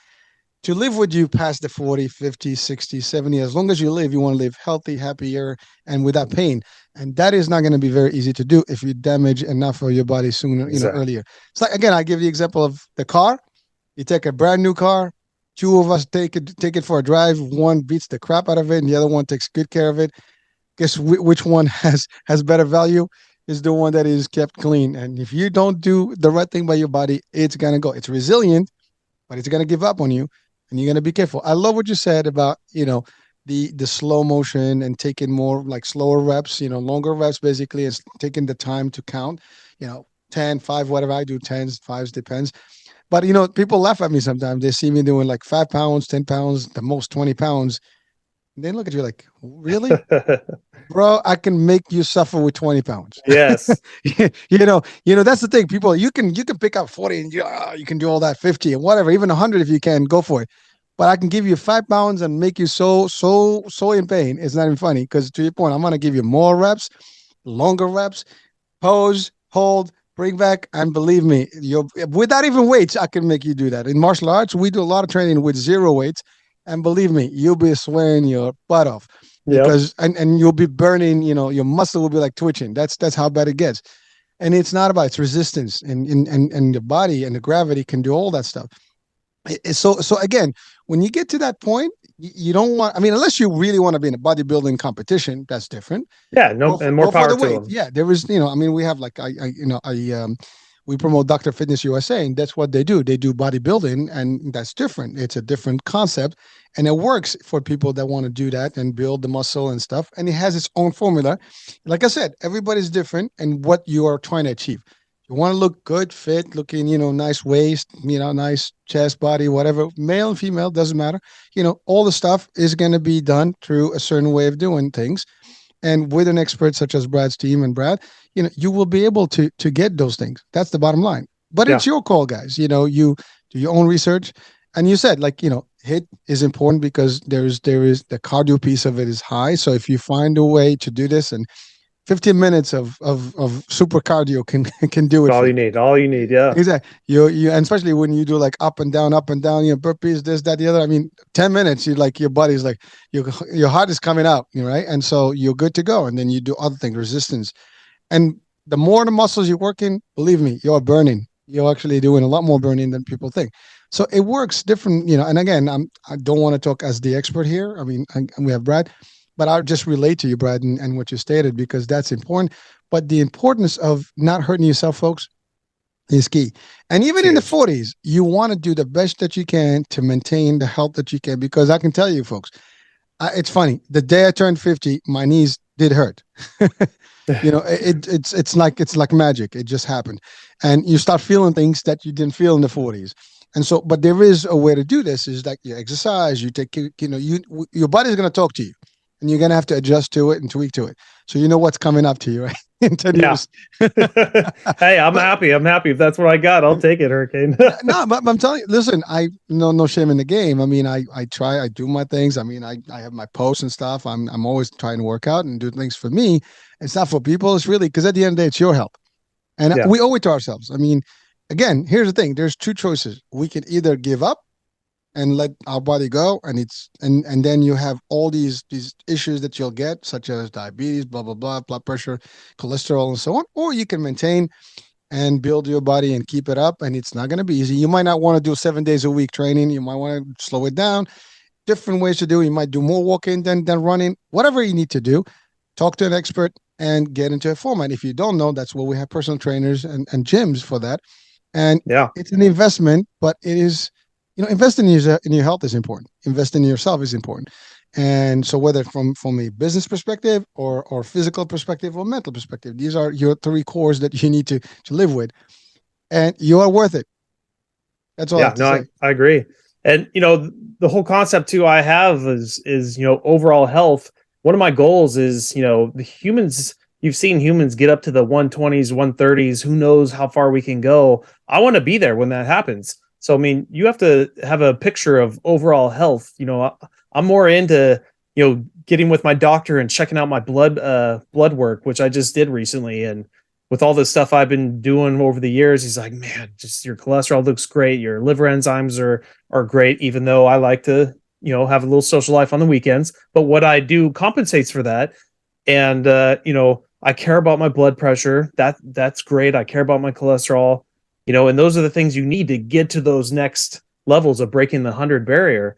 to live with you past the 40, 50, 60, 70. As long as you live, you want to live healthy, happier, and without pain. And that is not going to be very easy to do if you damage enough of your body sooner, Exactly. earlier. It's like, again, I give the example of the car. You take a brand new car, two of us take it for a drive. One beats the crap out of it, and the other one takes good care of it. Guess which one has better value? Is the one that is kept clean. And if you don't do the right thing by your body, it's gonna go. It's resilient, but it's gonna give up on you, and you're gonna be careful. I love what you said about the slow motion and taking more like slower reps, longer reps basically, is taking the time to count. 10, 5, whatever I do, tens, fives, depends. But people laugh at me sometimes. They see me doing like 5 pounds, 10 pounds, the most 20 pounds. And they look at you like, really? Bro, I can make you suffer with 20 pounds. Yes. That's the thing. People, you can pick up 40 and you can do all that 50 and whatever, even 100 if you can, go for it. But I can give you 5 pounds and make you so in pain. It's not even funny because to your point, I'm gonna give you more reps, longer reps, pose, hold, bring back, and believe me, you without even weights, I can make you do that. In martial arts, we do a lot of training with zero weights, and believe me, you'll be swearing your butt off Yep. because and you'll be burning. Your muscle will be like twitching. That's how bad it gets. And it's not about its resistance, and the body and the gravity can do all that stuff. So again, when you get to that point, you don't want. I mean, unless you really want to be in a bodybuilding competition, that's different. Yeah. No, and more Go for power the to weight. them. Yeah, there is. I mean, we have like we promote Dr. Fitness USA, and that's what they do. They do bodybuilding, and that's different. It's a different concept, and it works for people that want to do that and build the muscle and stuff. And it has its own formula. Like I said, everybody's different, and what you are trying to achieve. You want to look good, fit, looking, nice waist, nice chest, body, whatever, male and female, doesn't matter. All the stuff is going to be done through a certain way of doing things. And with an expert such as Brad's team and Brad, you will be able to get those things. That's the bottom line. But Yeah. it's your call, guys. You do your own research. And you said, like, hit is important because there is the cardio piece of it is high. So if you find a way to do this, and 15 minutes of super cardio can do it All for you you. need. All you need. Yeah. Exactly. And especially when you do like up and down, burpees, this, that, the other. I mean, 10 minutes, you like your body's like your heart is coming out, right? And so you're good to go. And then you do other things, resistance. And the more the muscles you're working, believe me, you're burning. You're actually doing a lot more burning than people think. So it works different, and again, I don't want to talk as the expert here. I mean, we have Brad, but I'll just relate to you, Brad, and what you stated because that's important. But the importance of not hurting yourself, folks, is key. And It's even in the huge. 40s, you want to do the best that you can to maintain the health that you can. Because I can tell you, folks, it's funny. The day I turned 50, my knees did hurt. It's like magic. It just happened, and you start feeling things that you didn't feel in the 40s. And so, but there is a way to do this. Is that you exercise, you take, your body's going to talk to you, and you're going to have to adjust to it and tweak to it. So you know what's coming up to you, right? In 10 Yeah. years. Hey, I'm happy. I'm happy. If that's what I got, I'll take it, Hurricane. No, but I'm telling you, listen, no shame in the game. I mean, I do my things. I mean, I have my posts and stuff. I'm always trying to work out and do things for me. It's not for people. It's really because at the end of the day, it's your health. And Yeah. we owe it to ourselves. I mean, again, here's the thing. There's two choices. We can either give up and let our body go, and then you have all these issues that you'll get, such as diabetes, blah, blah, blah, blood pressure, cholesterol, and so on. Or you can maintain and build your body and keep it up, and it's not going to be easy. You might not want to do 7 days a week training. You might want to slow it down. Different ways to do it. You might do more walking than running. Whatever you need to do, talk to an expert and get into a format. If you don't know, that's where we have personal trainers and gyms for that. And Yeah. it's an investment, but it is, investing in your health is important. Investing in yourself is important. And so whether from a business perspective or physical perspective or mental perspective, these are your three cores that you need to live with. And you are worth it. That's all I have to say. I agree. And, the whole concept too I have is, overall health. One of my goals is, the humans, you've seen humans get up to the 120s, 130s, who knows how far we can go. I want to be there when that happens. So, I mean, you have to have a picture of overall health. I'm more into, getting with my doctor and checking out my blood work, which I just did recently. And with all the stuff I've been doing over the years, he's like, man, just your cholesterol looks great. Your liver enzymes are great, even though I like to, have a little social life on the weekends. But what I do compensates for that. And, I care about my blood pressure. That's great. I care about my cholesterol, and those are the things you need to get to those next levels of breaking the 100 barrier.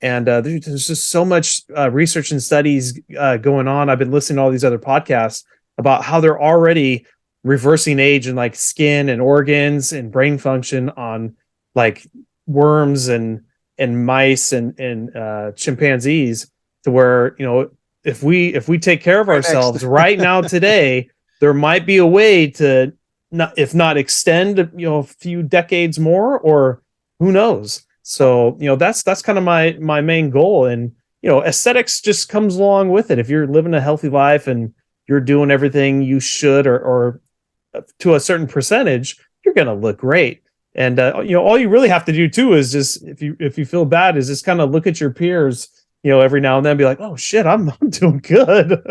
And there's just so much research and studies going on. I've been listening to all these other podcasts about how they're already reversing age and like skin and organs and brain function on like worms and mice and chimpanzees, to where, if we take care of ourselves right now today, there might be a way to if not extend, a few decades more, or who knows. So, that's kind of my main goal. And, aesthetics just comes along with it. If you're living a healthy life and you're doing everything you should, or to a certain percentage, you're going to look great. And, all you really have to do too is just, if you feel bad, is just kind of look at your peers, every now and then, be like, oh shit, I'm doing good.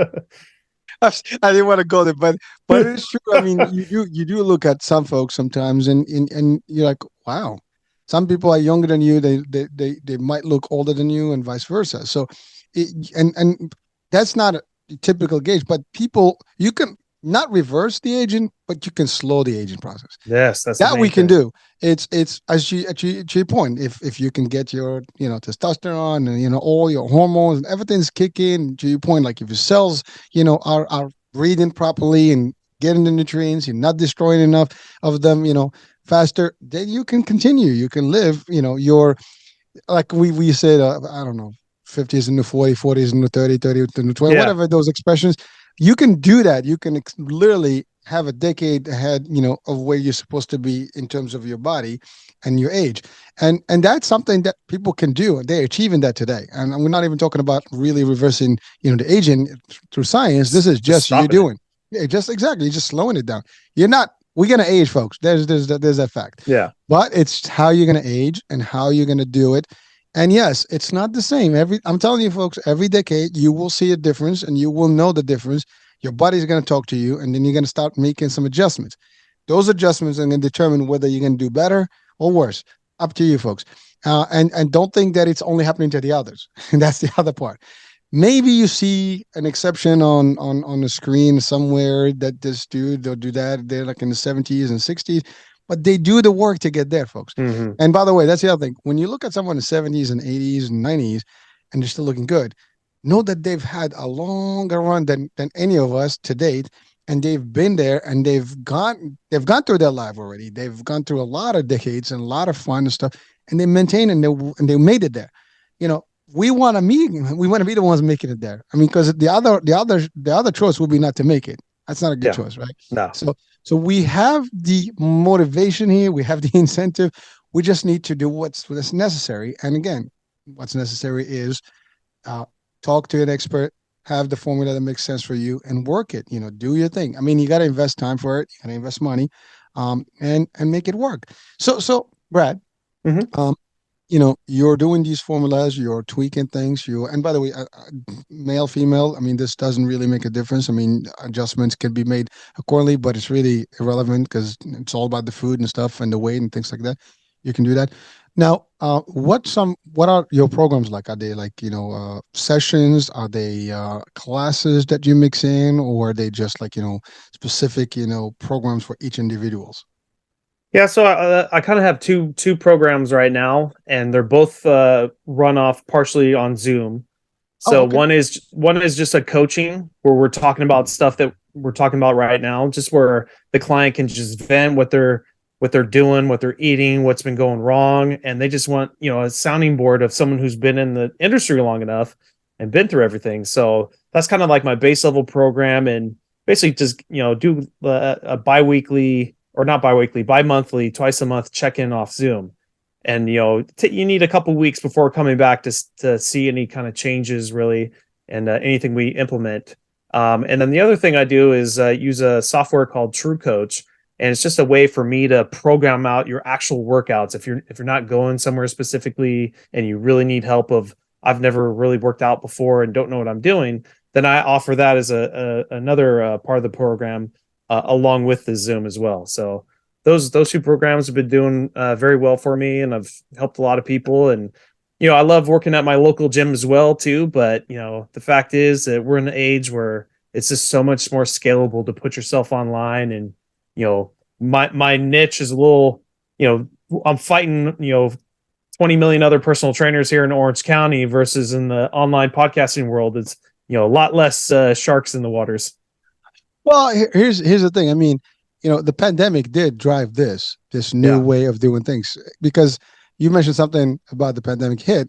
I didn't want to go there, but it's true. I mean, you do look at some folks sometimes, and you're like, wow, some people are younger than you. They might look older than you, and vice versa. So, and that's not a typical gauge, but you can not reverse the aging, but you can slow the aging process. Yes, that's that we can do. It's as to your point. If you can get your testosterone and all your hormones and everything's kicking, to your point, like if your cells are breathing properly and getting the nutrients, you're not destroying enough of them faster, then you can continue. You can live your, like we said, I don't know, 50s into 40, 40s into 30, 30 into 20, whatever those expressions. You can do that. You can literally have a decade ahead, of where you're supposed to be in terms of your body and your age. And that's something that people can do. They're achieving that today. And we're not even talking about really reversing, the aging through science. This is just you doing. Yeah, just exactly. You're just slowing it down. We're going to age, folks. There's that fact. Yeah. But it's how you're going to age and how you're going to do it. And yes, it's not the same. I'm telling you, folks, every decade you will see a difference, and you will know the difference. Your body's going to talk to you, and then you're going to start making some adjustments. Those adjustments are going to determine whether you're going to do better or worse. Up to you, folks. And don't think that it's only happening to the others. And that's the other part. Maybe you see an exception on the screen somewhere that this dude, they'll do that. They're like in the 70s and 60s. But they do the work to get there, folks. Mm-hmm. And by the way, that's the other thing. When you look at someone in the 70s and 80s and 90s, and they're still looking good, know that they've had a longer run than any of us to date. And they've been there, and they've gone through their life already. They've gone through a lot of decades and a lot of fun and stuff, and they maintain and they made it there. We want to be the ones making it there. I mean, because the other choice would be not to make it. That's not a good choice, right? No. So we have the motivation here. We have the incentive. We just need to do what's necessary. And again, what's necessary is talk to an expert, have the formula that makes sense for you and work it. Do your thing. I mean, you got to invest time for it. You got to invest money, and make it work. So Brad, Mhm. um, you're doing these formulas, you're tweaking things. And by the way, male, female, I mean, this doesn't really make a difference. I mean, adjustments can be made accordingly, but it's really irrelevant because it's all about the food and stuff and the weight and things like that. You can do that. Now, what are your programs like? Are they like, sessions? Are they classes that you mix in, or are they just like, specific, programs for each individuals? Yeah, so I kind of have two programs right now, and they're both run off partially on Zoom. Oh, So okay. one is just a coaching where we're talking about stuff that we're talking about right now, just where the client can just vent what they're doing, what they're eating, what's been going wrong, and they just want a sounding board of someone who's been in the industry long enough and been through everything. So that's kind of like my base level program, and basically just do a biweekly or not biweekly, bi-monthly, twice a month check in off Zoom. And you need a couple weeks before coming back to see any kind of changes really, and anything we implement. And then the other thing I do is use a software called True Coach, and it's just a way for me to program out your actual workouts. If you're not going somewhere specifically and you really need help of I've never really worked out before and don't know what I'm doing, then I offer that as another part of the program along with the Zoom as well. So those two programs have been doing very well for me, and I've helped a lot of people. And I love working at my local gym as well too. But the fact is that we're in an age where it's just so much more scalable to put yourself online. And my niche is a little, I'm fighting 20 million other personal trainers here in Orange County versus in the online podcasting world. It's a lot less sharks in the waters. Well, here's the thing. I mean, the pandemic did drive this new Yeah. way of doing things, because you mentioned something about the pandemic hit.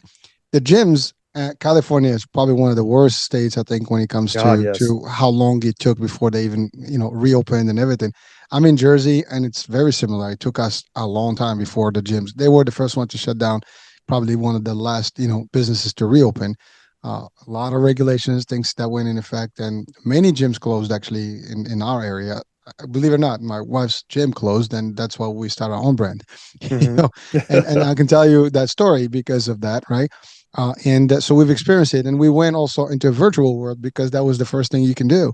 The gyms, California is probably one of the worst states, I think, when it comes God, to yes. how long it took before they even reopened and everything. I'm in Jersey, and it's very similar. It took us a long time before the gyms. They were the first one to shut down, probably one of the last businesses to reopen. A lot of regulations, things that went in effect, and many gyms closed actually in our area. Believe it or not, my wife's gym closed, and that's why we started our own brand. you Hmm. know, and I can tell you that story because of that, right? And so we've experienced it, and we went also into a virtual world because that was the first thing you can do,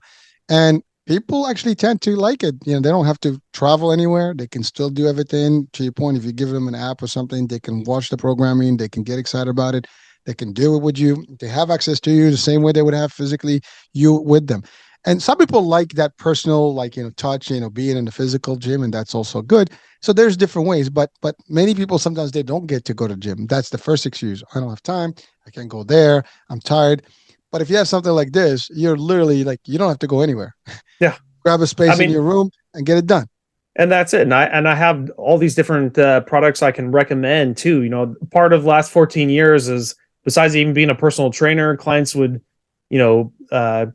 and people actually tend to like it. They don't have to travel anywhere; they can still do everything. To your point, if you give them an app or something, they can watch the programming, they can get excited about it, they can do it with you. They have access to you the same way they would have physically you with them. And some people like that personal, like, touch, being in the physical gym, and that's also good. So there's different ways, but many people sometimes they don't get to go to the gym. That's the first excuse. I don't have time. I can't go there. I'm tired. But if you have something like this, you're literally like you don't have to go anywhere. Yeah. Grab a I space in mean, your room and get it done. and that's it. And I have all these different products I can recommend too. Part of the last 14 years is, besides even being a personal trainer, clients would,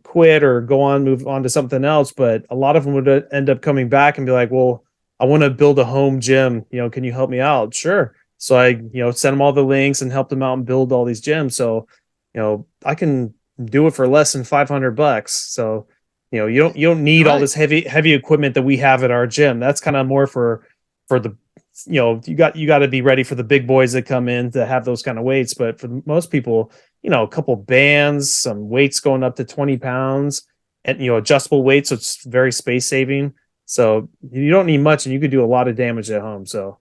quit or move on to something else. But a lot of them would end up coming back and be like, well, I want to build a home gym. Can you help me out? Sure. So I, send them all the links and help them out and build all these gyms. So, I can do it for less than $500. So, you don't need all Right. this heavy equipment that we have at our gym. That's kind of more for the you got to be ready for the big boys that come in to have those kind of weights. But for most people, a couple bands, some weights going up to 20 pounds, and adjustable weights, so it's very space saving. So you don't need much, and you could do a lot of damage at home. So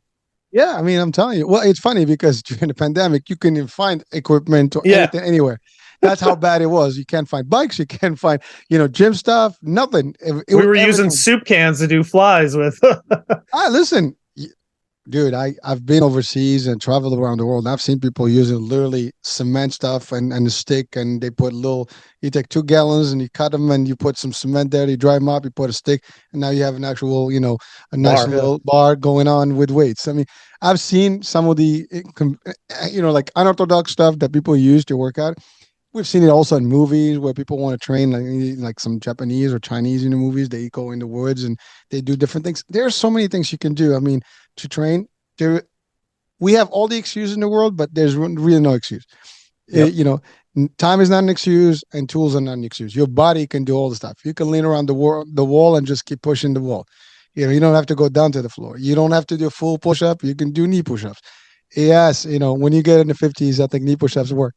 Yeah, I mean, I'm telling you. Well, it's funny because during the pandemic, you couldn't find equipment or yeah, anything anywhere. That's how bad it was. You can't find bikes. You can't find, gym stuff. Nothing. we were using Everything. soup cans to do flies with. Listen, dude, I've been overseas and traveled around the world. And I've seen people using literally cement stuff and a stick, and they put you take 2 gallons and you cut them and you put some cement there, you dry them up, you put a stick, and now you have an actual, a nice Bar, yeah. little bar going on with weights. I mean, I've seen some of the, like unorthodox stuff that people use to work out. We've seen it also in movies where people want to train, like some Japanese or Chinese movies. They go in the woods and they do different things. There are so many things you can do. I mean, to train, we have all the excuses in the world, but there's really no excuse. Yep. Time is not an excuse, and tools are not an excuse. Your body can do all the stuff. You can lean around the wall and just keep pushing the wall. You don't have to go down to the floor. You don't have to do a full push up. You can do knee push ups. Yes, when you get in the 50s, I think knee push ups work.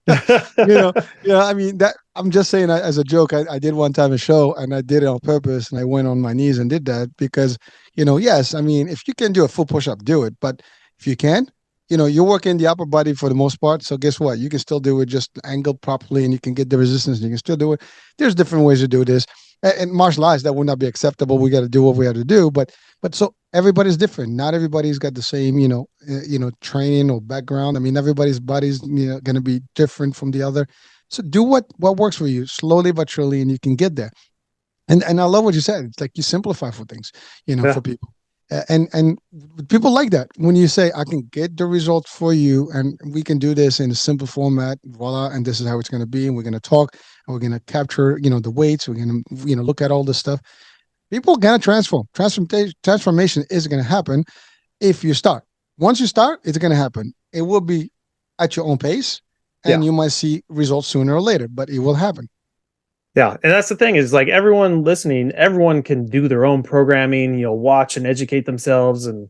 I mean, that I'm just saying as a joke. I did one time a show, and I did it on purpose, and I went on my knees and did that because, yes, I mean, if you can do a full push up, do it. But if you can, you're working the upper body for the most part. So guess what? You can still do it just angled properly, and you can get the resistance, and you can still do it. There's different ways to do this. And martial arts, that would not be acceptable. We got to do what we have to do. But so everybody's different. Not everybody's got the same, training or background. I mean, everybody's body's, going to be different from the other. So do what works for you, slowly but surely, and you can get there. And I love what you said. It's like you simplify for things, for people. And people like that when you say, I can get the results for you, and we can do this in a simple format, voila, and this is how it's going to be, and we're going to talk, and we're going to capture the weights, we're going to look at all this stuff. People are going to transformation is going to happen if you start. Once you start, it's going to happen. It will be at your own pace, and you might see results sooner or later, but it will happen. Yeah. And that's the thing is, like, everyone listening, everyone can do their own programming, watch and educate themselves, and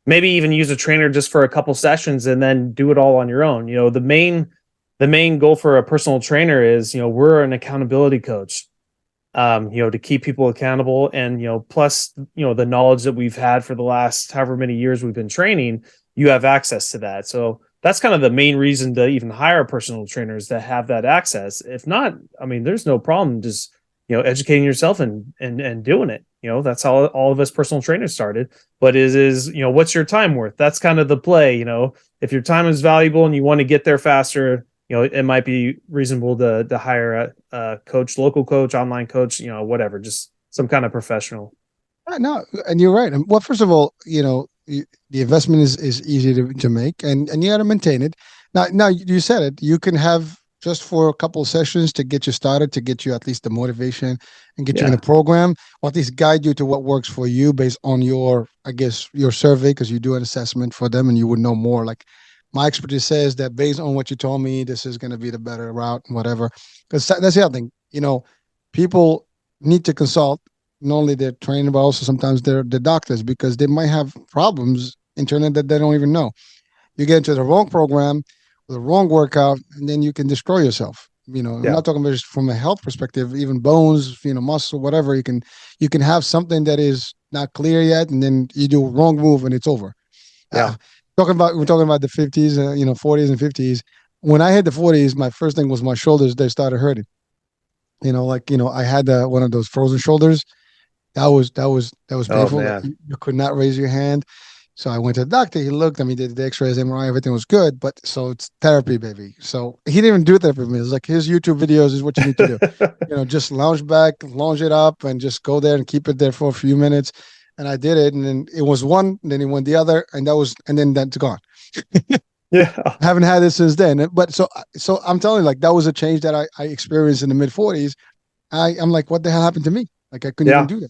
maybe even use a trainer just for a couple sessions and then do it all on your own. The main goal for a personal trainer is, we're an accountability coach, to keep people accountable. And, plus, the knowledge that we've had for the last however many years we've been training, you have access to that. So that's kind of the main reason to even hire personal trainers, to have that access. If not, I mean, there's no problem just, educating yourself and doing it. That's how all of us personal trainers started. But is what's your time worth? That's kind of the play. If your time is valuable and you want to get there faster, it might be reasonable to hire a coach, local coach, online coach, whatever, just some kind of professional. No, and you're right. Well, first of all, the investment is easy to make, and you got to maintain it. Now you said it. You can have just for a couple of sessions to get you started, to get you at least the motivation and get you in a program, or at least guide you to what works for you based on your survey, because you do an assessment for them and you would know more. Like, my expertise says that based on what you told me, this is going to be the better route, whatever. Because that's the other thing. People need to consult not only their trainer, but also sometimes their doctors, because they might have problems internally that they don't even know. You get into the wrong program, the wrong workout, and then you can destroy yourself. I'm not talking about just from a health perspective, even bones, muscle, whatever. You can have something that is not clear yet, and then you do a wrong move and it's over. Yeah. We're talking about the 50s, 40s and 50s. When I hit the 40s, my first thing was my shoulders. They started hurting. I had one of those frozen shoulders. That was painful. You could not raise your hand. So I went to the doctor. He looked at me, did the X-rays, MRI, everything was good. But so it's therapy, baby. So he didn't even do therapy with me. It was like, his YouTube videos is what you need to do. Just lounge back, lounge it up, and just go there and keep it there for a few minutes. And I did it, and then it was one, and then it went the other, and then that's gone. Yeah, I haven't had it since then. But so I'm telling you, like, that was a change that I experienced in the mid 40s. I'm like, what the hell happened to me? Like, I couldn't even do that.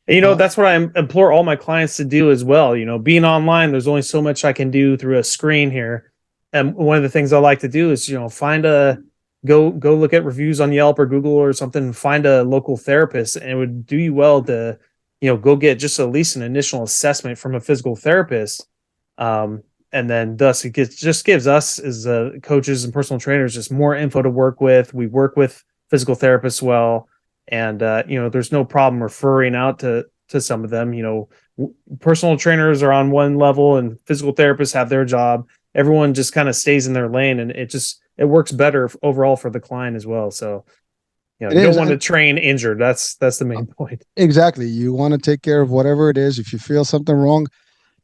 And, that's what I implore all my clients to do as well. Being online, there's only so much I can do through a screen here. And one of the things I like to do is, go look at reviews on Yelp or Google or something, and find a local therapist. And it would do you well to, go get just at least an initial assessment from a physical therapist. And then thus it just gives us as coaches and personal trainers just more info to work with. We work with physical therapists well. And, there's no problem referring out to some of them. Personal trainers are on one level and physical therapists have their job. Everyone just kind of stays in their lane, and it works better overall for the client as well. So, you don't want to train injured. That's the main point. Exactly. You want to take care of whatever it is. If you feel something wrong,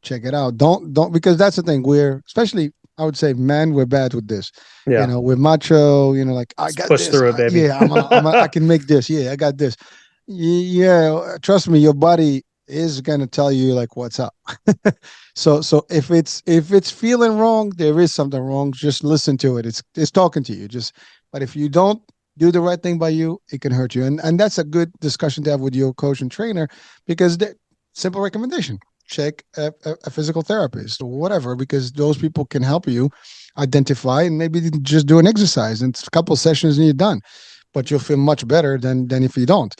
check it out. Don't, because that's the thing. Especially, I would say, men, we're bad with this. Yeah. We're macho, like, I got push this. Through it, baby. I can make this. Yeah, I got this. Yeah, trust me, your body is gonna tell you, like, what's up. So if it's feeling wrong, there is something wrong. Just listen to it. It's talking to you. But if you don't do the right thing by you, it can hurt you. And that's a good discussion to have with your coach and trainer, because simple recommendation: check a physical therapist or whatever, because those people can help you. identify, and maybe just do an exercise and it's a couple of sessions and you're done. But you'll feel much better than if you don't.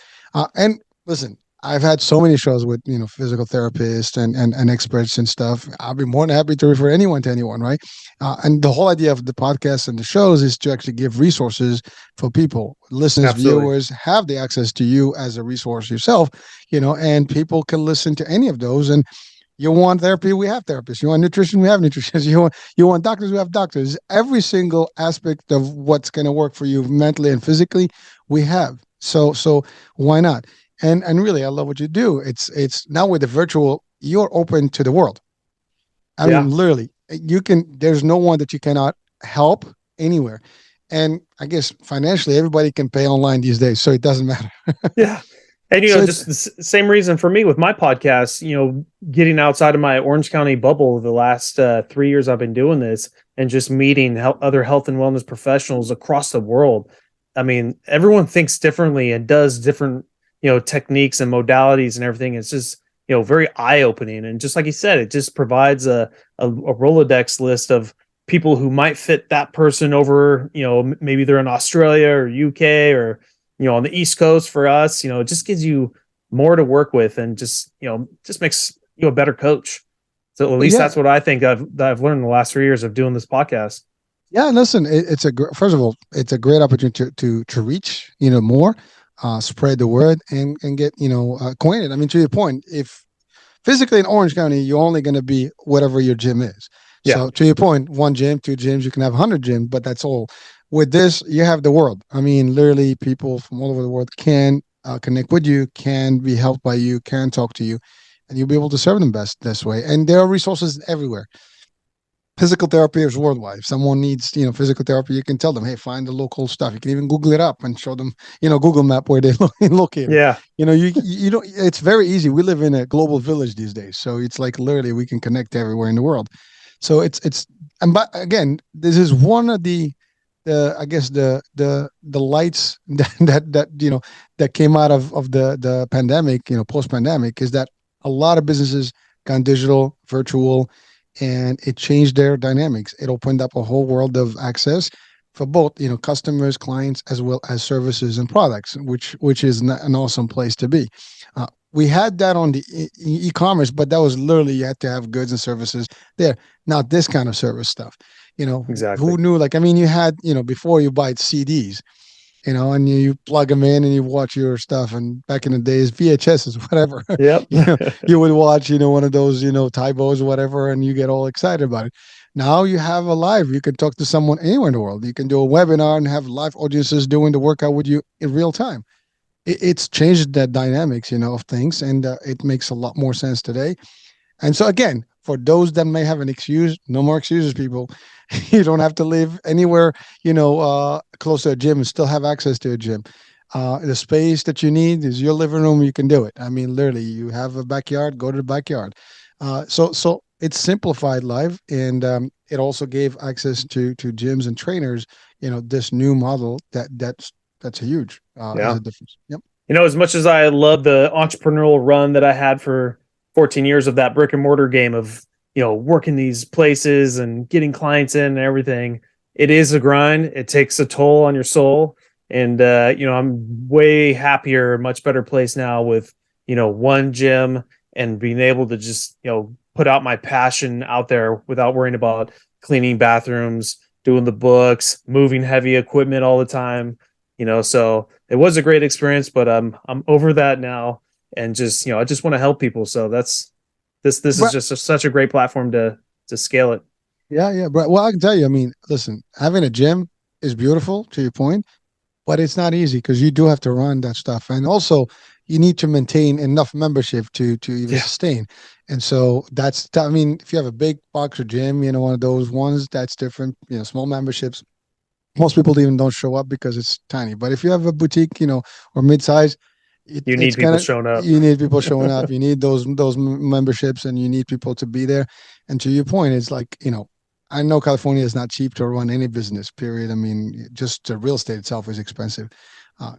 And listen, I've had so many shows with physical therapists and experts and stuff. I'll be more than happy to refer anyone to anyone, right? And the whole idea of the podcast and the shows is to actually give resources for people, listeners, Absolutely. viewers, have the access to you as a resource yourself, and people can listen to any of those. And you want therapy, we have therapists. You want nutrition, we have nutritionists. You want doctors, we have doctors. Every single aspect of what's going to work for you mentally and physically, we have. So why not? And really, I love what you do. It's now with the virtual, you're open to the world. I Yeah. mean, literally, you can. There's no one that you cannot help anywhere. And I guess financially, everybody can pay online these days, so it doesn't matter. Yeah. And, So just the same reason for me with my podcast, getting outside of my Orange County bubble the last 3 years I've been doing this and just meeting other health and wellness professionals across the world. I mean, everyone thinks differently and does different, techniques and modalities and everything. It's just, very eye opening. And just like you said, it just provides a Rolodex list of people who might fit that person over, maybe they're in Australia or UK or, on the East Coast for us. It just gives you more to work with and just makes you a better coach. So at least yeah, that's what I think that I've learned in the last 3 years of doing this podcast. yeah. Listen, first of all, it's a great opportunity to reach more, spread the word and get acquainted. I mean, to your point, if physically in Orange County, you're only going to be whatever your gym is. Yeah. So to your point, one gym, two gyms, you can have 100 gyms, but that's all. With this, you have the world. I mean, literally, people from all over the world can connect with you, can be helped by you, can talk to you, and you'll be able to serve them best this way. And there are resources everywhere. Physical therapy is worldwide. If someone needs, physical therapy, you can tell them, hey, find the local stuff. You can even Google it up and show them, Google Map where they located. Yeah. You don't. It's very easy. We live in a global village these days, so it's like literally we can connect everywhere in the world. So and but again, this is one of the I guess the lights that came out of the pandemic, post pandemic, is that a lot of businesses gone digital, virtual, and it changed their dynamics. It opened up a whole world of access for both customers, clients, as well as services and products, which is an awesome place to be. We had that on the e-commerce, but that was literally you had to have goods and services there. Not this kind of service stuff. Exactly. Who knew? Like, I mean, you had, before you buy CDs, and you plug them in and you watch your stuff. And back in the days, VHSs, whatever. Yep. You would watch, one of those, Typos or whatever, and you get all excited about it. Now you have a live. You can talk to someone anywhere in the world. You can do a webinar and have live audiences doing the workout with you in real time. It's changed the dynamics, of things, and it makes a lot more sense today. And so again, for those that may have an excuse, no more excuses, people. You don't have to live anywhere, close to a gym and still have access to a gym. The space that you need is your living room. You can do it. I mean, literally, you have a backyard, go to the backyard. So it's simplified life, and it also gave access to gyms and trainers. This new model that's a huge is a difference. Yep. As much as I love the entrepreneurial run that I had for 14 years of that brick and mortar game of, working these places and getting clients in and everything, it is a grind. It takes a toll on your soul. And, I'm way happier, much better place now with, one gym and being able to just, put out my passion out there without worrying about cleaning bathrooms, doing the books, moving heavy equipment all the time. So it was a great experience, but I'm over that now, and just I just want to help people. So this is just such a great platform to scale it. Yeah, but well, I can tell you. I mean, listen, having a gym is beautiful, to your point, but it's not easy because you do have to run that stuff, and also you need to maintain enough membership to even sustain. And so I mean, if you have a big box or gym, one of those ones, that's different. Small memberships, most people even don't show up because it's tiny. But if you have a boutique, or mid-size, you need people showing up. You need people showing up. You need those memberships, and you need people to be there. And to your point, it's like, I know California is not cheap to run any business, period. I mean, just the real estate itself is expensive.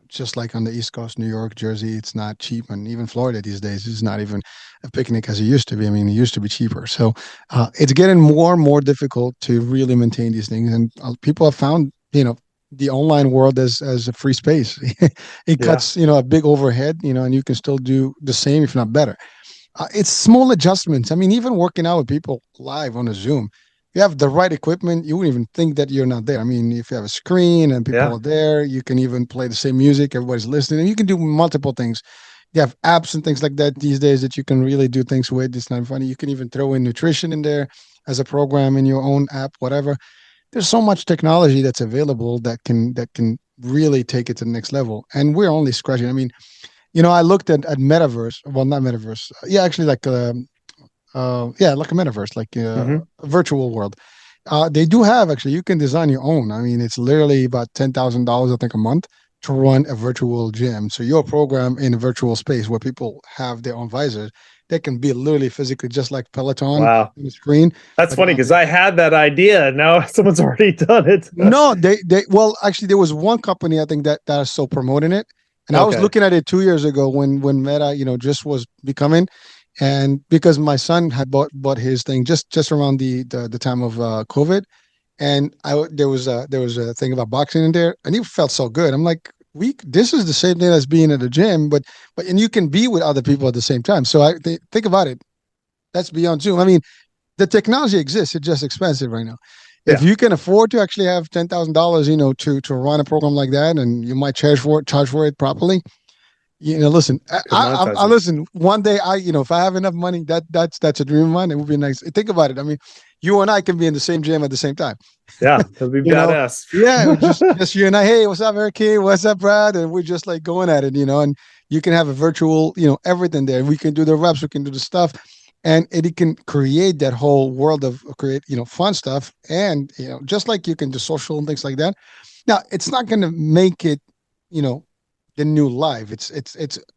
Just like on the East Coast, New York, Jersey, it's not cheap, and even Florida these days is not even a picnic as it used to be. I mean, it used to be cheaper, so it's getting more and more difficult to really maintain these things. And people have found, the online world as a free space. It Yeah. cuts, a big overhead, and you can still do the same, if not better. It's small adjustments. I mean, even working out with people live on a Zoom, you have the right equipment, you wouldn't even think that you're not there. I mean, if you have a screen and people Yeah. are there, you can even play the same music, everybody's listening, and you can do multiple things. You have apps and things like that these days that you can really do things with. It's not funny. You can even throw in nutrition in there as a program in your own app, whatever. There's so much technology that's available that can really take it to the next level. And we're only scratching. I mean, I looked at metaverse. Well, not metaverse. Yeah, actually, like a metaverse, like Hmm. a virtual world. They do have actually. You can design your own. I mean, it's literally about $10,000, I think, a month to run a virtual gym. So your program in a virtual space where people have their own visors, they can be literally physically just like Peloton on Wow. the screen. That's But funny because I had that idea. Now someone's already done it. no, well, actually, there was one company I think that is still promoting it, and I was Okay. looking at it 2 years ago when Meta, just was becoming, and because my son had bought his thing just around the time of COVID, and there was a thing about boxing in there, and he felt so good. I'm like, this is the same thing as being at the gym, but and you can be with other people at the same time. So think about it. That's beyond Zoom. I mean, the technology exists. It's just expensive right now. If Yeah. you can afford to actually have $10,000, to run a program like that, and you might charge for it properly. Listen, Could monetize I it. listen. One day, if I have enough money, that's a dream of mine. It would be nice. Think about it. I mean, you and I can be in the same gym at the same time. Yeah. That'd be You know, badass. yeah, just you and I. Hey, what's up, Eric? What's up, Brad? And we're just like going at it, and you can have a virtual, everything there. We can do the reps, we can do the stuff, and it can create that whole world of create, fun stuff, and just like you can do social and things like that. Now, it's not going to make it, you know, the new life. It's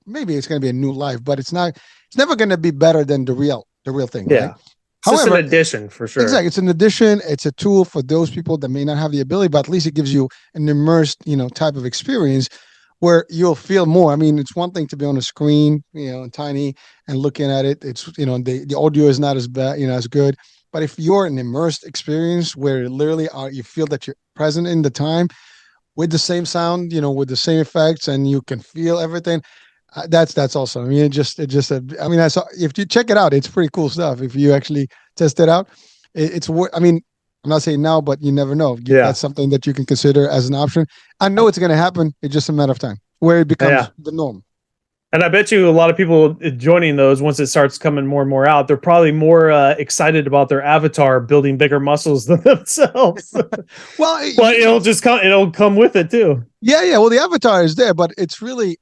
maybe it's going to be a new life, but it's not. It's never going to be better than the real thing, right? Yeah. It's just an However, addition for sure. exactly. It's an addition. It's a tool for those people that may not have the ability, but at least it gives you an immersed, type of experience where you'll feel more. I mean, it's one thing to be on a screen, tiny and looking at it. It's, the audio is not as bad, as good. But if you're an immersed experience where literally you feel that you're present in the time with the same sound, with the same effects, and you can feel everything, that's awesome. I mean, I mean, if you check it out, it's pretty cool stuff. If you actually test it out, it's worth. I mean, I'm not saying now, but you never know. Yeah. That's something that you can consider as an option. I know it's going to happen. It's just a matter of time where it Yeah. becomes the norm. And I bet you a lot of people joining those, once it starts coming more and more out, they're probably more excited about their avatar building bigger muscles than themselves. Well, But it'll come with it too. yeah. Well, the avatar is there, but it's really,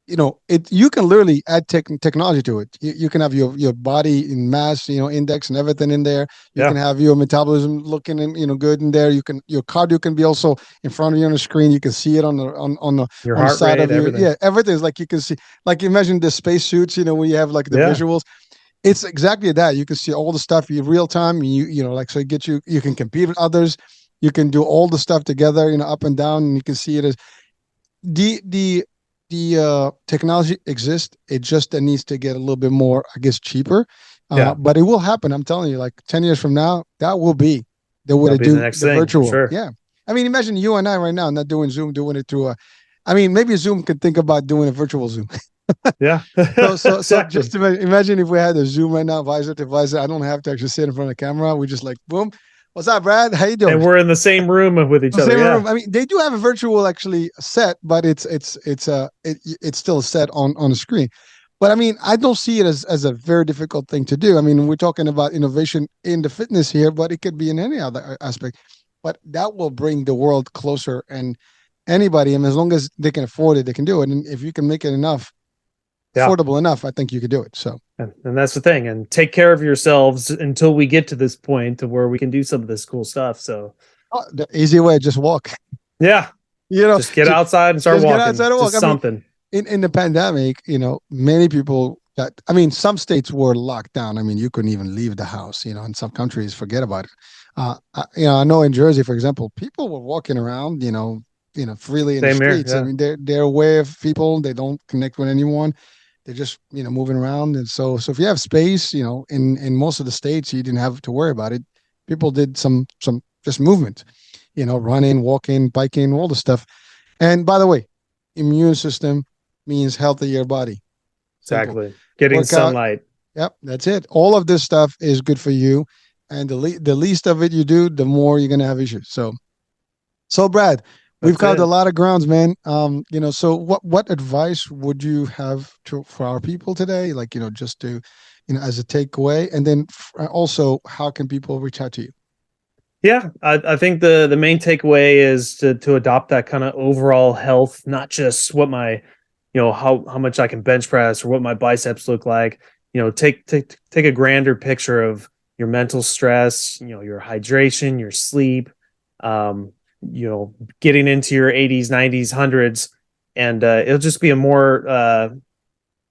you can literally add technology to it. You can have your body in mass, index and everything in there. You can have your metabolism looking good in there. Your cardio can be also in front of you on the screen. You can see it on the Your on the heart side rate, of you. everything. Yeah, everything is like you can see. Like imagine the space suits, where you have like the Yeah. visuals. It's exactly that. You can see all the stuff in real time. Like so it gets you. You can compete with others. You can do all the stuff together, up and down, and you can see it as the technology exists. It just needs to get a little bit more, I guess, cheaper. Yeah. But it will happen. I'm telling you, like 10 years from now, that will be the way That'll to be the do next the thing for virtual. sure. Yeah. I mean, imagine you and I right now not doing Zoom, doing it through I mean, maybe Zoom could think about doing a virtual Zoom. Yeah. So Exactly. just imagine if we had a Zoom right now, visor to visor. I don't have to actually sit in front of the camera. We just like, boom. What's up, Brad? How you doing? And we're in the same room with each The other. same Yeah. room. I mean, they do have a virtual actually set, but it's still set on a screen. But I mean, I don't see it as a very difficult thing to do. I mean, we're talking about innovation in the fitness here, but it could be in any other aspect. But that will bring the world closer, and anybody, and as long as they can afford it, they can do it. And if you can make it affordable enough, I think you could do it. So, and that's the thing. And take care of yourselves until we get to this point to where we can do some of this cool stuff. So the easy way, just walk. yeah, just get outside and start just walking. get outside and walk. Just something. In the pandemic, many people some states were locked down. I mean, you couldn't even leave the house, in some countries, forget about it. I know in Jersey, for example, people were walking around, freely in the Same here. streets. I Yeah. mean, they're aware of people. They don't connect with anyone. They're just moving around. And so if you have space, in most of the states, you didn't have to worry about it. People did some just movement, running, walking, biking, all the stuff. And by the way, immune system means healthier body. Simple. Exactly. Getting Workout. sunlight. Yep, that's it. All of this stuff is good for you, and the least of it you do, the more you're gonna have issues. So Brad, we've That's covered a it. lot of grounds, man. So what advice would you have for our people today? Like, just to, as a takeaway, and then also, how can people reach out to you? Yeah, I think the main takeaway is to adopt that kind of overall health, not just what my, how much I can bench press or what my biceps look like. Take a grander picture of your mental stress, your hydration, your sleep, getting into your 80s, 90s, hundreds, and it'll just be a more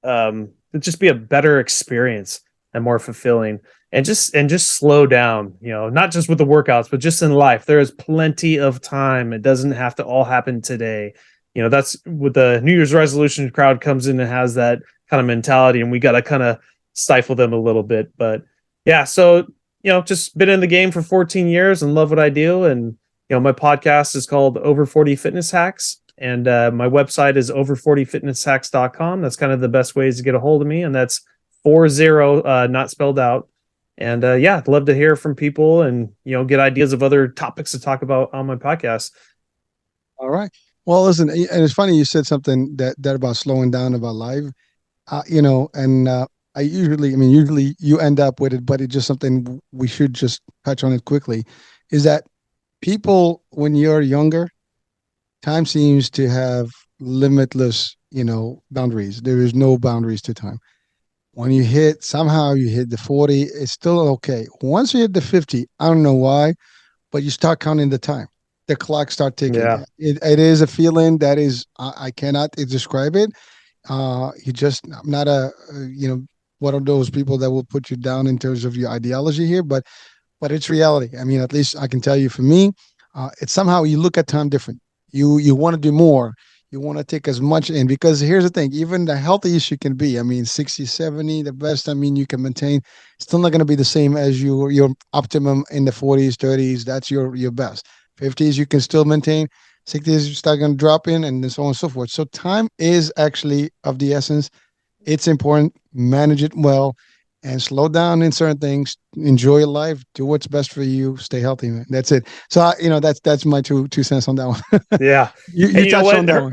it'll just be a better experience and more fulfilling. And just slow down, not just with the workouts, but just in life. There is plenty of time. It doesn't have to all happen today. That's with the New Year's resolution crowd comes in and has that kind of mentality, and we got to kind of stifle them a little bit. But yeah, so just been in the game for 14 years and love what I do. And my podcast is called Over 40 Fitness Hacks, and my website is over40fitnesshacks.com. That's kind of the best ways to get a hold of me, and that's 40 not spelled out. And yeah, I'd love to hear from people and get ideas of other topics to talk about on my podcast. All right. Well, listen, and it's funny you said something that about slowing down about life. And usually you end up with it, but it's just something we should just touch on it quickly. Is that people, when you're younger, time seems to have limitless, boundaries. There is no boundaries to time. When you somehow you hit the 40, it's still okay. Once you hit the 50, I don't know why, but you start counting the time. The clock start ticking. Yeah. It is a feeling that is, I cannot describe it. I'm not one of those people that will put you down in terms of your ideology here, but it's reality. I mean, at least I can tell you for me, it's somehow you look at time different. You want to do more. You want to take as much in, because here's the thing, even the healthiest you can be, 60, 70, the best, you can maintain, still not going to be the same as your optimum in the 40s, 30s. That's your best. 50s, you can still maintain. 60s, you start going to drop in, and so on and so forth. So time is actually of the essence. It's important. Manage it well and slow down in certain things. Enjoy your life. Do what's best for you. Stay healthy, man. That's it. So, that's my two cents on that one. Yeah. you touched on that one.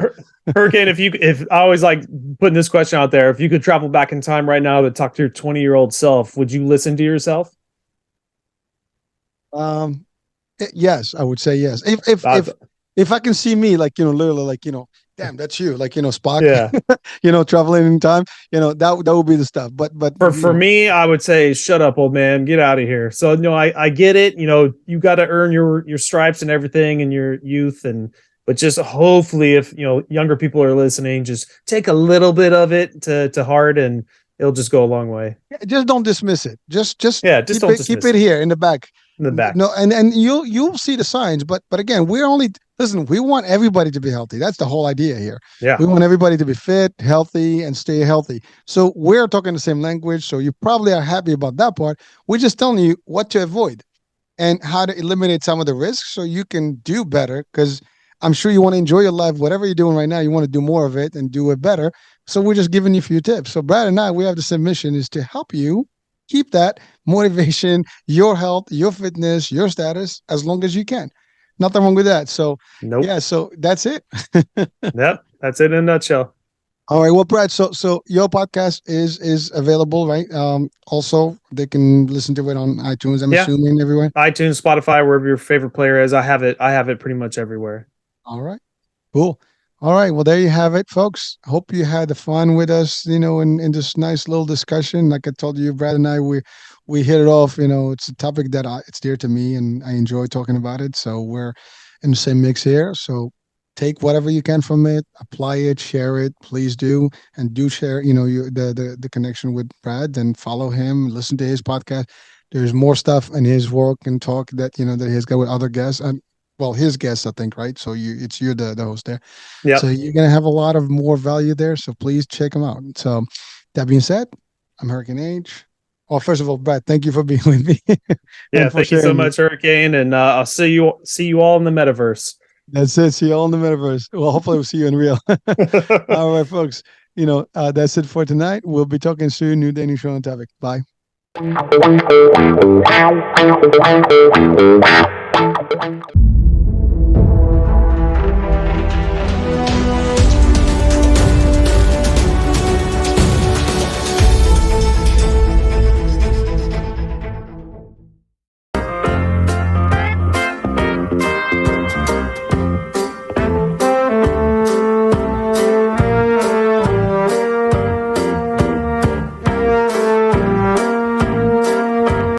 Hurricane, if I always like putting this question out there, if you could travel back in time right now to talk to your 20-year-old self, would you listen to yourself? Yes, I would say yes. If I can see me, like, literally, like, damn, that's you, like, Spock, Yeah. traveling in time, that would be the stuff. But For me, I would say, shut up, old man, get out of here. So no, I get it. You got to earn your stripes and everything in your youth, but just hopefully, if younger people are listening, just take a little bit of it to heart, and it'll just go a long way. just don't dismiss it. Just keep it here in the back. In the back. No, and you'll see the signs. But again, listen. We want everybody to be healthy. That's the whole idea here. Yeah. We want everybody to be fit, healthy, and stay healthy. So we're talking the same language. So you probably are happy about that part. We're just telling you what to avoid and how to eliminate some of the risks so you can do better. Because I'm sure you want to enjoy your life. Whatever you're doing right now, you want to do more of it and do it better. So we're just giving you a few tips. So Brad and I, we have the same mission, is to help you keep that motivation, your health, your fitness, your status, as long as you can. Nothing wrong with that. So, Nope. yeah, so that's it. Yep. That's it in a nutshell. All right. Well, Brad, so your podcast is available, right? Also, they can listen to it on iTunes, I'm assuming, everywhere. iTunes, Spotify, wherever your favorite player is. I have it pretty much everywhere. All right. Cool. All right. Well, there you have it, folks. Hope you had fun with us, in this nice little discussion. Like I told you, Brad and I, we hit it off. It's a topic that it's dear to me, and I enjoy talking about it. So we're in the same mix here. So take whatever you can from it, apply it, share it, please do, and do share, the connection with Brad, and follow him, listen to his podcast. There's more stuff in his work and talk that, that he's got with other guests. And well, his guest, I think, right? So you're the host there. Yeah. So you're gonna have a lot of more value there. So please check them out. So that being said, I'm Hurricane Age. Well, first of all, Brad, thank you for being with me. Yeah, and for thank you so sharing much, Hurricane, and I'll see you all in the metaverse. That's it. See you all in the metaverse. Well, hopefully we'll see you in real. All right, folks. That's it for tonight. We'll be talking soon. New day, new show and topic. Bye.